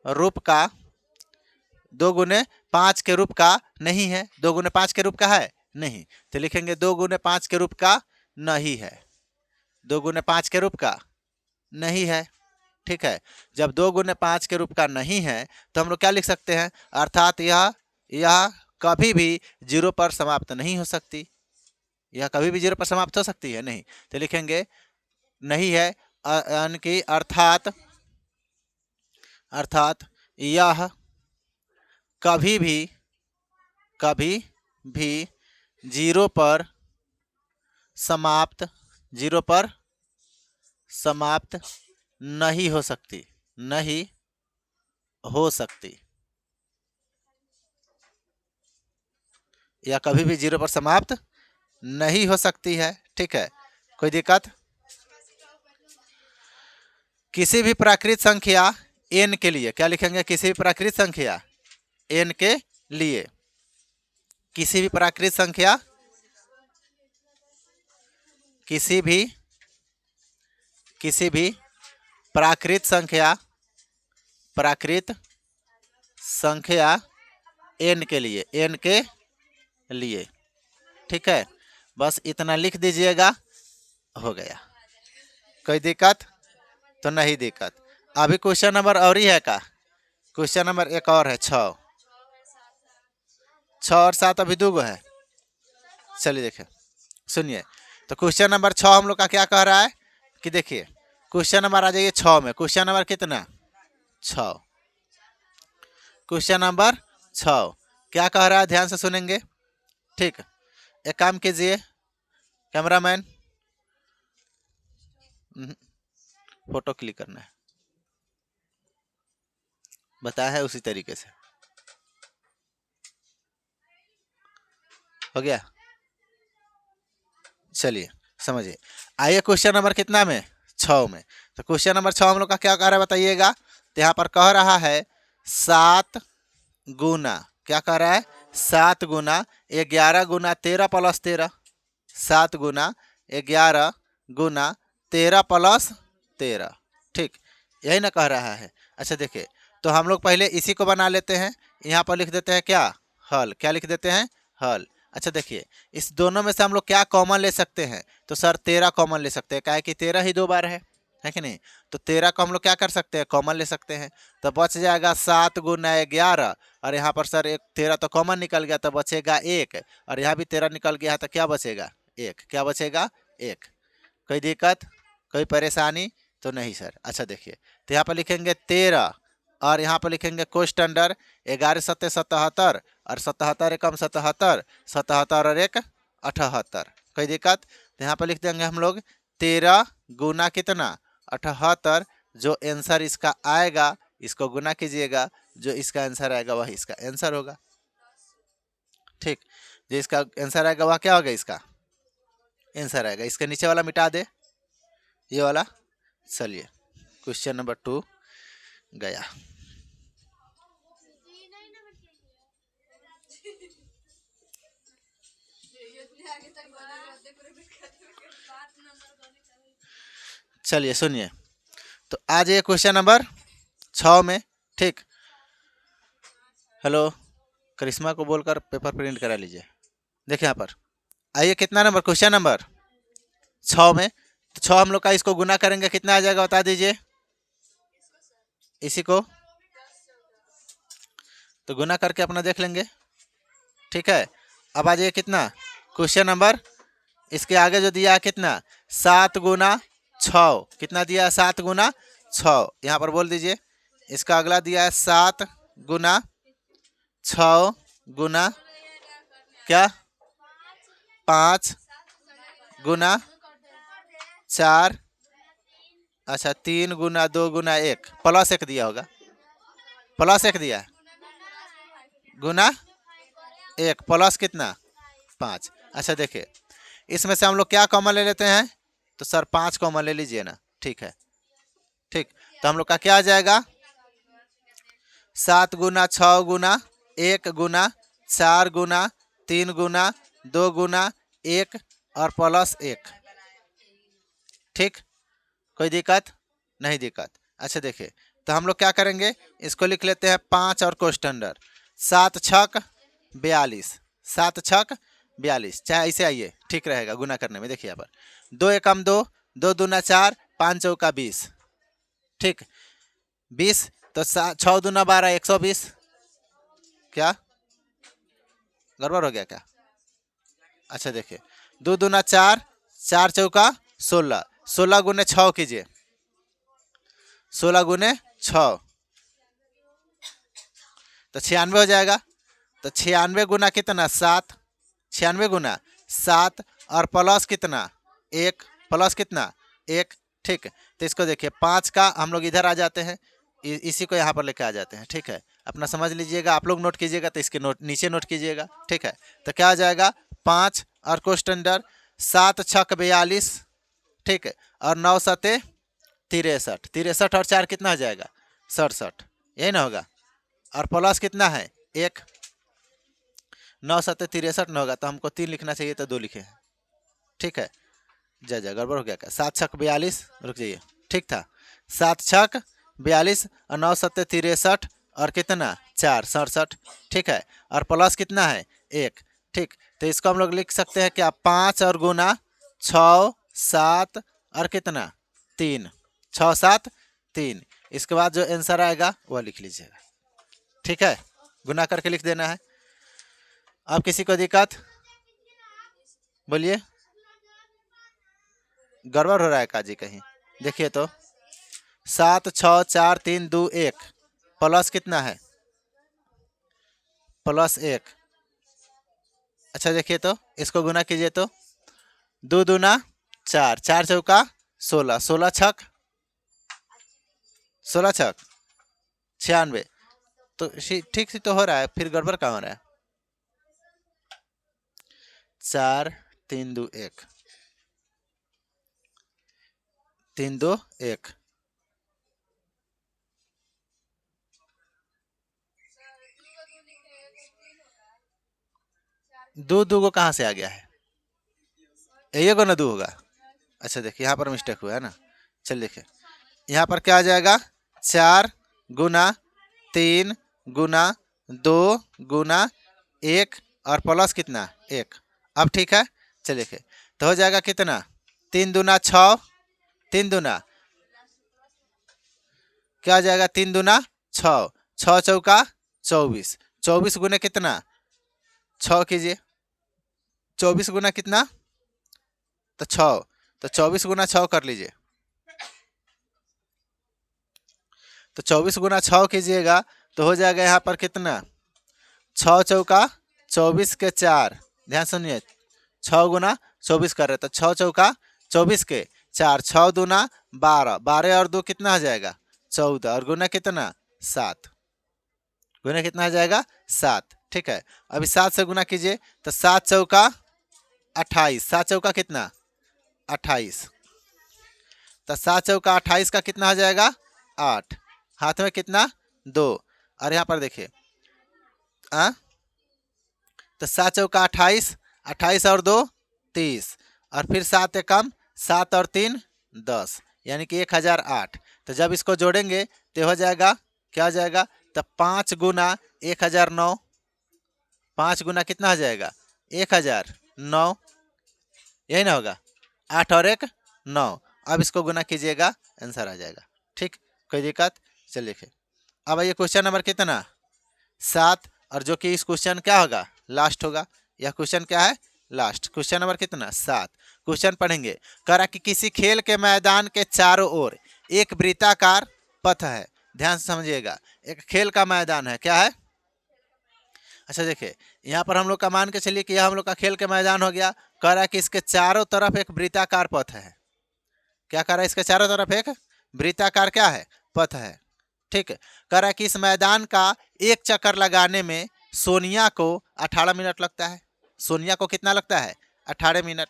रूप का, 2 गुने 5 के रूप का नहीं है, 2 गुने 5 के रूप का है नहीं, तो लिखेंगे 2 गुने 5 के रूप का नहीं है, 2 गुने 5 के रूप का नहीं है, ठीक है। जब 2 गुने 5 के रूप का नहीं है तो हम लोग क्या लिख सकते हैं, अर्थात यह कभी भी 0 पर समाप्त नहीं हो सकती, यह कभी भी 0 पर समाप्त हो सकती है नहीं, तो लिखेंगे नहीं है, यानी कि अर्थात यह कभी भी 0 पर समाप्त, 0 पर समाप्त नहीं हो सकती, नहीं हो सकती, या कभी भी 0 पर समाप्त नहीं हो सकती है, ठीक है। कोई दिक्कत? किसी भी प्राकृत संख्या n के लिए क्या लिखेंगे, किसी भी प्राकृत संख्या n के लिए, किसी भी प्राकृत संख्या, किसी भी प्राकृत संख्या n के लिए, n के लिए, ठीक है। बस इतना लिख दीजिएगा, हो गया। कोई दिक्कत? तो नहीं दिक्कत। अभी क्वेश्चन नंबर और ही है का, क्वेश्चन नंबर एक और है, 6 और 7 अभी 2 है। चलिए देखिए, सुनिए। तो क्वेश्चन नंबर 6 हम लोग का क्या कह रहा है कि देखिए, क्वेश्चन नंबर आ जाइए 6 में, क्वेश्चन नंबर कितना, 6, क्वेश्चन नंबर 6 क्या कह रहा है, ध्यान से सुनेंगे, ठीक। एक काम कीजिए कैमरामैन, फोटो क्लिक करना है, बताया है उसी तरीके से, हो गया। चलिए समझिए, आइए क्वेश्चन नंबर कितना में, 6 में। तो क्वेश्चन नंबर 6 हम लोग का क्या कह रहा है बताइएगा, तो यहाँ पर कह रहा है 7 गुना क्या कह रहा है? 7 गुना 11 गुना 13 प्लस 13, 7 गुना 11 गुना 13 प्लस 13, ठीक, यही ना कह रहा है। अच्छा देखिए, तो हम लोग पहले इसी को बना लेते हैं, यहाँ पर लिख देते हैं क्या? हल। क्या लिख देते हैं? हल। अच्छा देखिए, इस दोनों में से हम लोग क्या कॉमन ले सकते हैं? तो सर 13 कॉमन ले सकते हैं, क्या है कि 13 ही 2 बार है कि नहीं? तो 13 को हम लोग क्या कर सकते हैं? कॉमन ले सकते हैं। तो बच जाएगा 7 गुना 11, और यहाँ पर सर एक 13 तो कॉमन निकल गया, तो बचेगा 1, और यहाँ भी 13 निकल गया, तो क्या बचेगा? 1। क्या बचेगा? 1। कोई दिक्कत, कोई परेशानी तो नहीं सर? अच्छा देखिए, तो यहाँ पर लिखेंगे 13, और यहाँ पर लिखेंगे कोष्ट अंडर 11 सत्ते 77, और 77 एकम 77, 77 और 1 78। कोई दिक्कत? तो यहाँ पर लिख देंगे हम लोग 13 गुना कितना? 78। जो आंसर इसका आएगा इसको गुना कीजिएगा, जो इसका आंसर आएगा वही इसका आंसर होगा, ठीक। जो इसका आंसर आएगा वह क्या होगा? इसका आंसर आएगा। इसके नीचे वाला मिटा दे, ये वाला। चलिए, क्वेश्चन नंबर 2 गया। चलिए सुनिए, तो आज ये क्वेश्चन नंबर 6 में, ठीक। हेलो, करिश्मा को बोलकर पेपर प्रिंट करा लीजिए। देखिए यहाँ पर आइए, कितना नंबर? क्वेश्चन नंबर 6 में। तो 6 हम लोग का इसको गुना करेंगे, कितना आ जाएगा बता दीजिए? इसी को तो गुना करके अपना देख लेंगे, ठीक है। अब आ जाइए, कितना? क्वेश्चन नंबर, इसके आगे जो दिया है कितना? 7 गुना 6। कितना दिया है? 7 गुना 6। यहाँ पर बोल दीजिए। इसका अगला दिया है 7 गुना 6 गुना क्या? 5 गुना 4, अच्छा 3 गुना 2 गुना 1 प्लस 1 दिया होगा, प्लस 1 दिया है, गुना 1 प्लस कितना? 5। अच्छा देखिए, इसमें से हम लोग क्या कॉमन ले लेते हैं? तो सर 5 कॉमन ले लीजिए ना, ठीक है, ठीक। तो हम लोग का क्या आ जाएगा? 7 गुना 6 गुना 1 गुना 4 गुना 3 गुना 2 गुना 1 और प्लस 1, ठीक। कोई दिक्कत? नहीं दिक्कत। अच्छा देखिए, तो हम लोग क्या करेंगे? इसको लिख लेते हैं 5 और कोष्ट अंडर 7 छक 42, 7 छक 42, चाहे ऐसे आइए, ठीक रहेगा गुना करने में। देखिए यहाँ पर 2 एकम 2, 2 दूना 4, 5 चौका 20, ठीक। 20 तो 6 दूना 12, 120। क्या गड़बड़ हो गया क्या? अच्छा देखिए, 2 दूना 4, 4 चौका 16, 16 गुने 6 कीजिए, 16 गुने 6 तो 96 हो जाएगा। तो 96 गुना कितना? 7, 96 गुना 7 और प्लस कितना? 1, प्लस कितना? 1, ठीक। तो इसको देखिए, 5 का हम लोग इधर आ जाते हैं, इसी को यहाँ पर लेके आ जाते हैं, ठीक है। अपना समझ लीजिएगा, आप लोग नोट कीजिएगा तो इसके नीचे नोट कीजिएगा, ठीक है। तो क्या आ जाएगा? 5 और कोष्ट अंडर 7 छक 42, ठीक है, और 9 सते 63, 63 और 4 कितना हो जाएगा? 67, यही ना होगा। और प्लस कितना है? 1, 9 सत्ते 63 न होगा, तो हमको 3 लिखना चाहिए, तो 2 लिखे हैं, ठीक है। जा गड़बड़ हो गया क्या? 7 छक 42, रुक जाइए, ठीक था। 7 छक 42 और 9 सत्ते 63 और कितना? 4, 67, ठीक है। और प्लस कितना है? 1, ठीक। तो इसको हम लोग लिख सकते हैं क्या? 5 और गुना 6 7 और कितना? 3, 6 7 3। इसके बाद जो आंसर आएगा वह लिख लीजिएगा, ठीक है। गुना करके लिख देना है। अब किसी को दिक्कत? बोलिए, गड़बड़ हो रहा है काजी कहीं? देखिए तो 7 6 4 3 2 1 प्लस कितना है? प्लस 1। अच्छा देखिए, तो इसको गुना कीजिए, तो 2 दूना 4, 4 चौका 16, 16 छक 16 छक 96। तो ठीक से तो हो रहा है, फिर गड़बड़ कहाँ हो रहा है? 4 3 2 1, 3 2 1, दो दो को कहाँ से आ गया है? ये को ना दो होगा। अच्छा देखिए यहाँ पर मिस्टेक हुआ है ना। चल देखिए यहाँ पर क्या आ जाएगा, 4 गुना 3 गुना 2 गुना 1 और प्लस कितना 1। अब ठीक है, चलिए देखिए तो हो जाएगा कितना, 3 दूना 6, 3 दूना क्या आ जाएगा, 3 दूना 6, 6 चौका 24, 24 गुना कितना 6 कीजिए, 24 गुना कितना तो 6, तो 24 गुना 6 कर लीजिए। तो 24 गुना 6 कीजिएगा तो हो जाएगा यहाँ पर कितना, 6 चौका 24 के 4, ध्यान सुनिए 6 गुना 24 कर रहे तो 6 चौका 24 के 4, 6 दूना 12, 12 और 2 कितना आ जाएगा 14 और गुना कितना 7, गुना कितना आ जाएगा 7। ठीक है, अभी 7 से गुना कीजिए तो 7 चौका 28, 7 चौका कितना 28, तो 7 चौका 28 का कितना आ जाएगा 8, हाथ में कितना 2, और यहाँ पर देखिए तो 7 चौका 28, 28 और 2 30, और फिर 7 एकम 7 और 3 10, यानी कि 1008। तो जब इसको जोड़ेंगे तो हो जाएगा क्या हो जाएगा, तो 5 गुना 1009, 5 गुना कितना हो जाएगा 1009, यही ना होगा, 8 और 1 9। अब इसको गुना कीजिएगा आंसर आ जाएगा। ठीक, कोई दिक्कत? चलिए लिखिए। अब ये क्वेश्चन नंबर कितना 7, और जो कि इस क्वेश्चन क्या होगा लास्ट होगा। यह क्वेश्चन क्या है लास्ट, क्वेश्चन नंबर कितना 7। क्वेश्चन पढ़ेंगे, करा कि किसी खेल के मैदान के चारों ओर एक वृत्ताकार पथ है। ध्यान से समझिएगा, एक खेल का मैदान है, क्या है। अच्छा देखिए यहाँ पर हम लोग का मान के चलिए कि यह हम लोग का खेल के मैदान हो गया। कह रहा है कि इसके चारों तरफ एक वृत्ताकार पथ है। क्या कह रहा है, इसके चारों तरफ एक वृत्ताकार क्या है पथ है। ठीक है, कह रहा है कि इस मैदान का एक चक्कर लगाने में सोनिया को 18 मिनट लगता है। सोनिया को कितना लगता है 18 मिनट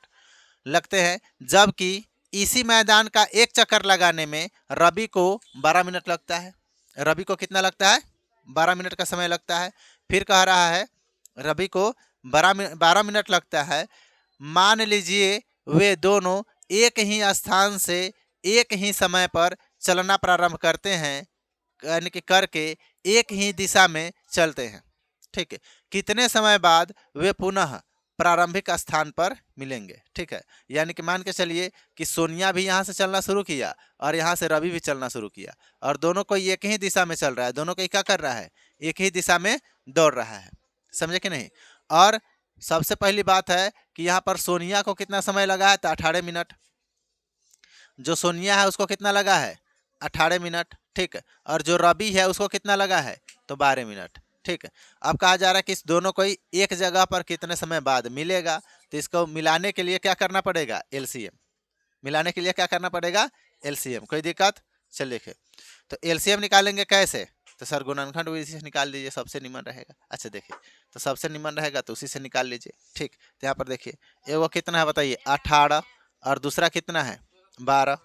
लगते हैं, जबकि इसी मैदान का एक चक्कर लगाने में रवि को 12 मिनट लगता है। रवि को कितना लगता है 12 मिनट का समय लगता है। फिर कह रहा है रवि को 12 मिनट लगता है। मान लीजिए वे दोनों एक ही स्थान से एक ही समय पर चलना प्रारंभ करते हैं, यानी कि करके एक ही दिशा में चलते हैं। ठीक है, कितने समय बाद वे पुनः प्रारंभिक स्थान पर मिलेंगे। ठीक है, यानी कि मान के चलिए कि सोनिया भी यहाँ से चलना शुरू किया और यहाँ से रवि भी चलना शुरू किया, और दोनों को एक ही दिशा में चल रहा है, दोनों को क्या कर रहा है एक ही दिशा में दौड़ रहा है। समझे कि नहीं। और सबसे पहली बात है कि यहाँ पर सोनिया को कितना समय लगा है तो 18 मिनट। जो सोनिया है उसको कितना लगा है 18 मिनट। ठीक है, और जो रवि है उसको कितना लगा है तो 12 मिनट। ठीक है, अब कहा जा रहा है कि इस दोनों को एक जगह पर कितने समय बाद मिलेगा, तो इसको मिलाने के लिए क्या करना पड़ेगा एलसीएम। मिलाने के लिए क्या करना पड़ेगा एलसीएम। कोई दिक्कत? चलिए देखिए, तो एलसीएम निकालेंगे कैसे, तो सर गुणनखंड विधि से निकाल दीजिए, सबसे निमन रहेगा। अच्छा देखिए, तो सबसे निमन रहेगा तो उसी से निकाल लीजिए। ठीक, तो यहाँ पर देखिए एगो कितना है बताइए 18, और दूसरा कितना है 12।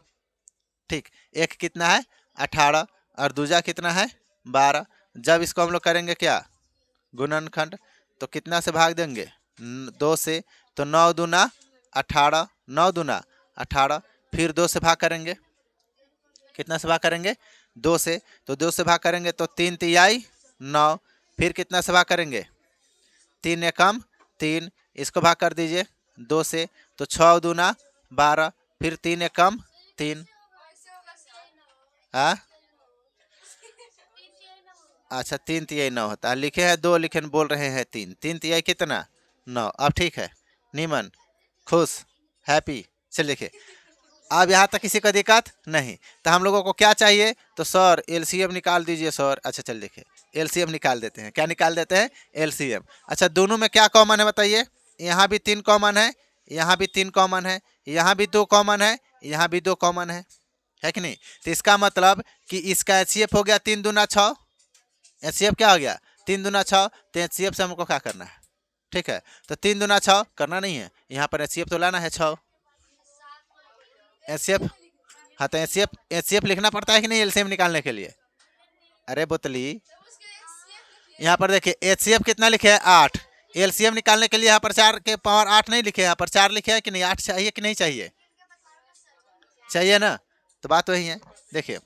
ठीक, एक कितना है 18 और दूजा कितना है 12। जब इसको हम लोग करेंगे क्या गुणनखंड, तो कितना से भाग देंगे 2 से, तो 9 दूना 18, 9 दूना 18, फिर 2 से भाग करेंगे, कितना से भाग करेंगे 2 से, तो 2 से भाग करेंगे तो 3 तिहाई 9, फिर कितना से भाग करेंगे 3 एकम 3, इसको भाग कर दीजिए 2 से, तो 6 दूना 12, फिर 3 एकम 3। अच्छा 3 तिहाई 9 होता है, लिखे हैं 2 लेकिन बोल रहे हैं 3, 3 तिहाई कितना 9। अब ठीक है, नीमन, खुश, हैप्पी। चलिए देखिए, अब यहाँ तक किसी का दिक्कत नहीं। तो हम लोगों को क्या चाहिए, तो सर एलसीएम निकाल दीजिए सर। अच्छा चल देखिए, एलसीएम निकाल देते हैं। क्या निकाल देते हैं एलसीएम। अच्छा दोनों में क्या कॉमन है बताइए, यहाँ भी 3 कॉमन है, यहाँ भी 3 कॉमन है, यहाँ भी 2 कॉमन है, यहाँ भी 2 कॉमन है कि नहीं। तो इसका मतलब कि इसका एचसीएफ हो गया 3 दूना 6। एचसीएफ क्या हो गया 3 दूना 6, तो एचसीएफ से हमको क्या करना है। ठीक है, तो 3 दूना 6 करना नहीं है, यहाँ पर एचसीएफ तो लाना है 6। एचसीएफ, हाँ तो एचसीएफ लिखना पड़ता है कि नहीं एलसीएम निकालने के लिए। अरे बोतली, यहाँ पर देखिए HCF कितना लिखे हैं 8। LCM निकालने के लिए यहाँ पर 4 के पावर 8 नहीं लिखे, यहाँ पर 4 लिखे हैं कि नहीं, 8 चाहिए कि नहीं चाहिए, चाहिए ना। तो बात वही है। देखिए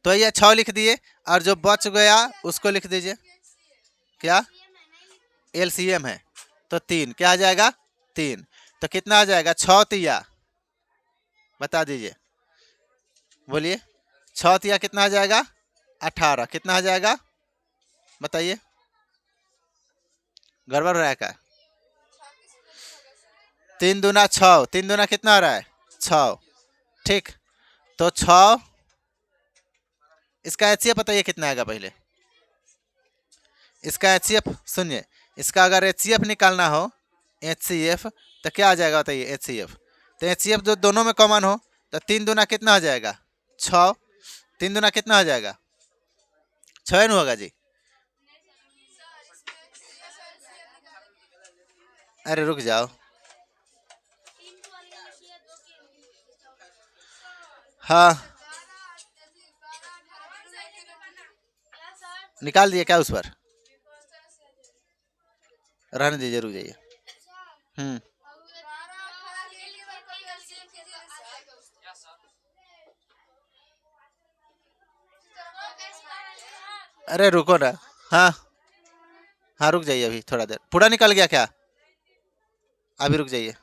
तो ये 6 लिख दिए और जो बच गया उसको लिख दीजिए, क्या LCM है तो 3, क्या आ जाएगा 3। तो कितना आ जाएगा 6 तिया, बता दीजिए, बोलिए 6 तिया कितना आ जाएगा 18, कितना आ जाएगा बताइए, गड़बड़ हो रहा है क्या। 3 दूना 6, 3 दूना कितना आ रहा है 6, ठीक। तो 6 इसका HCF बताइए कितना आएगा पहले, इसका HCF सुनिए, इसका अगर HCF निकालना हो HCF तो क्या आ जाएगा बताइए HCF। तो HCF जो दोनों में कॉमन हो तो 3 दूना कितना आ जाएगा 6, 3 दूना कितना आ जाएगा 6 न होगा जी। अरे रुक जाओ, हाँ निकाल दिए क्या उस पर, रहने दीजिए, रुक जाइए। अरे रुको ना, हाँ हाँ रुक जाइए, अभी थोड़ा देर, पूरा निकल गया क्या, अभी रुक जाइए।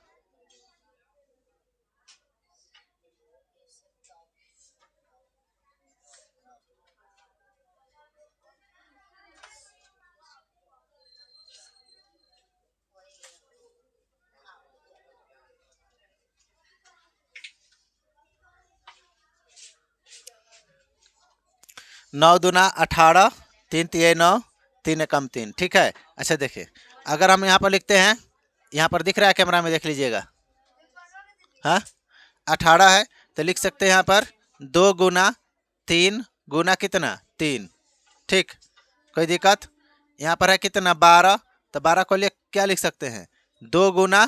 नौ दूना 18, 3 तिया 9, 3 एकम 3, ठीक है। अच्छा देखिए अगर हम यहाँ पर लिखते हैं, यहाँ पर दिख रहा है कैमरा में, देख लीजिएगा, हाँ 18 है तो लिख सकते हैं यहाँ पर 2 गुना 3 गुना कितना 3, ठीक, कोई दिक्कत। यहाँ पर है कितना 12, तो 12 को लिए क्या लिख सकते हैं 2 गुना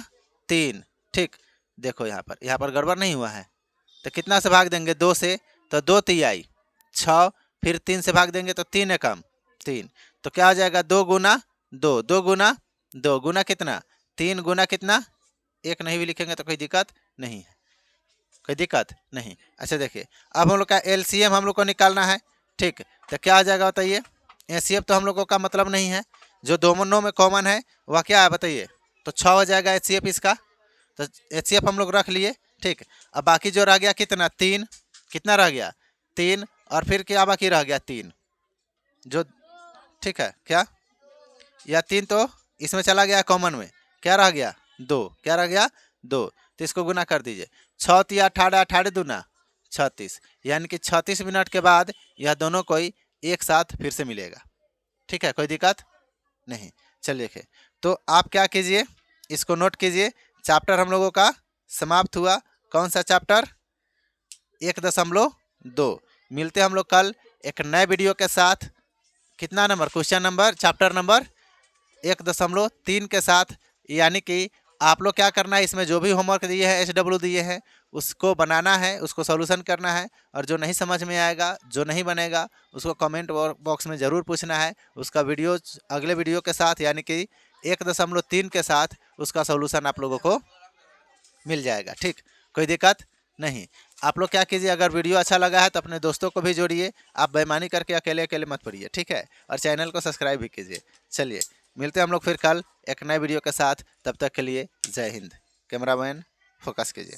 3, ठीक। देखो यहाँ पर गड़बड़ नहीं हुआ है, तो कितना से भाग देंगे 2 से, तो 2 तिहाई 6, फिर 3 से भाग देंगे तो 3 एकम 3, तो क्या हो जाएगा 2 गुना 2, 2 गुना 2 गुना कितना 3 गुना कितना, एक नहीं भी लिखेंगे तो कोई दिक्कत नहीं है, कोई दिक्कत नहीं। अच्छा देखिए अब हम लोग का LCM हम लोग को निकालना है, ठीक। तो क्या आ जाएगा बताइए, HCF तो हम लोगों का मतलब नहीं है, जो दोनों में कॉमन है वह क्या है बताइए, तो 6 हो जाएगा HCF इसका, तो HCF हम लोग रख लिए, ठीक। अब बाकी जो रह गया कितना 3, कितना रह गया 3, और फिर क्या बाकी रह गया 3 जो, ठीक है क्या, या 3 तो इसमें चला गया कॉमन में, क्या रह गया 2, क्या रह गया 2, तो इसको गुना कर दीजिए, 6 तिया 18, 18 दूना 36, यानी कि 36 मिनट के बाद यह दोनों कोई एक साथ फिर से मिलेगा, ठीक है, कोई दिक्कत नहीं। चलिए देखिए तो आप क्या कीजिए, इसको नोट कीजिए, चैप्टर हम लोगों का समाप्त हुआ। कौन सा चैप्टर 1.2। मिलते हम लोग कल एक नए वीडियो के साथ, कितना number question number chapter number 1.3 के साथ। यानी कि आप लोग क्या करना है, इसमें जो भी होमवर्क दिए हैं HW दिए हैं उसको बनाना है, उसको सॉल्यूशन करना है, और जो नहीं समझ में आएगा, जो नहीं बनेगा उसको कमेंट बॉक्स में ज़रूर पूछना है, उसका वीडियो अगले वीडियो के साथ यानी कि 1.3 के साथ उसका सॉल्यूशन आप लोगों को मिल जाएगा, ठीक, कोई दिक्कत नहीं। आप लोग क्या कीजिए, अगर वीडियो अच्छा लगा है तो अपने दोस्तों को भी जोड़िए, आप बेईमानी करके अकेले अकेले मत पढ़िए, ठीक है, और चैनल को सब्सक्राइब भी कीजिए। चलिए मिलते हैं हम लोग फिर कल एक नए वीडियो के साथ, तब तक के लिए जय हिंद। कैमरामैन फोकस कीजिए।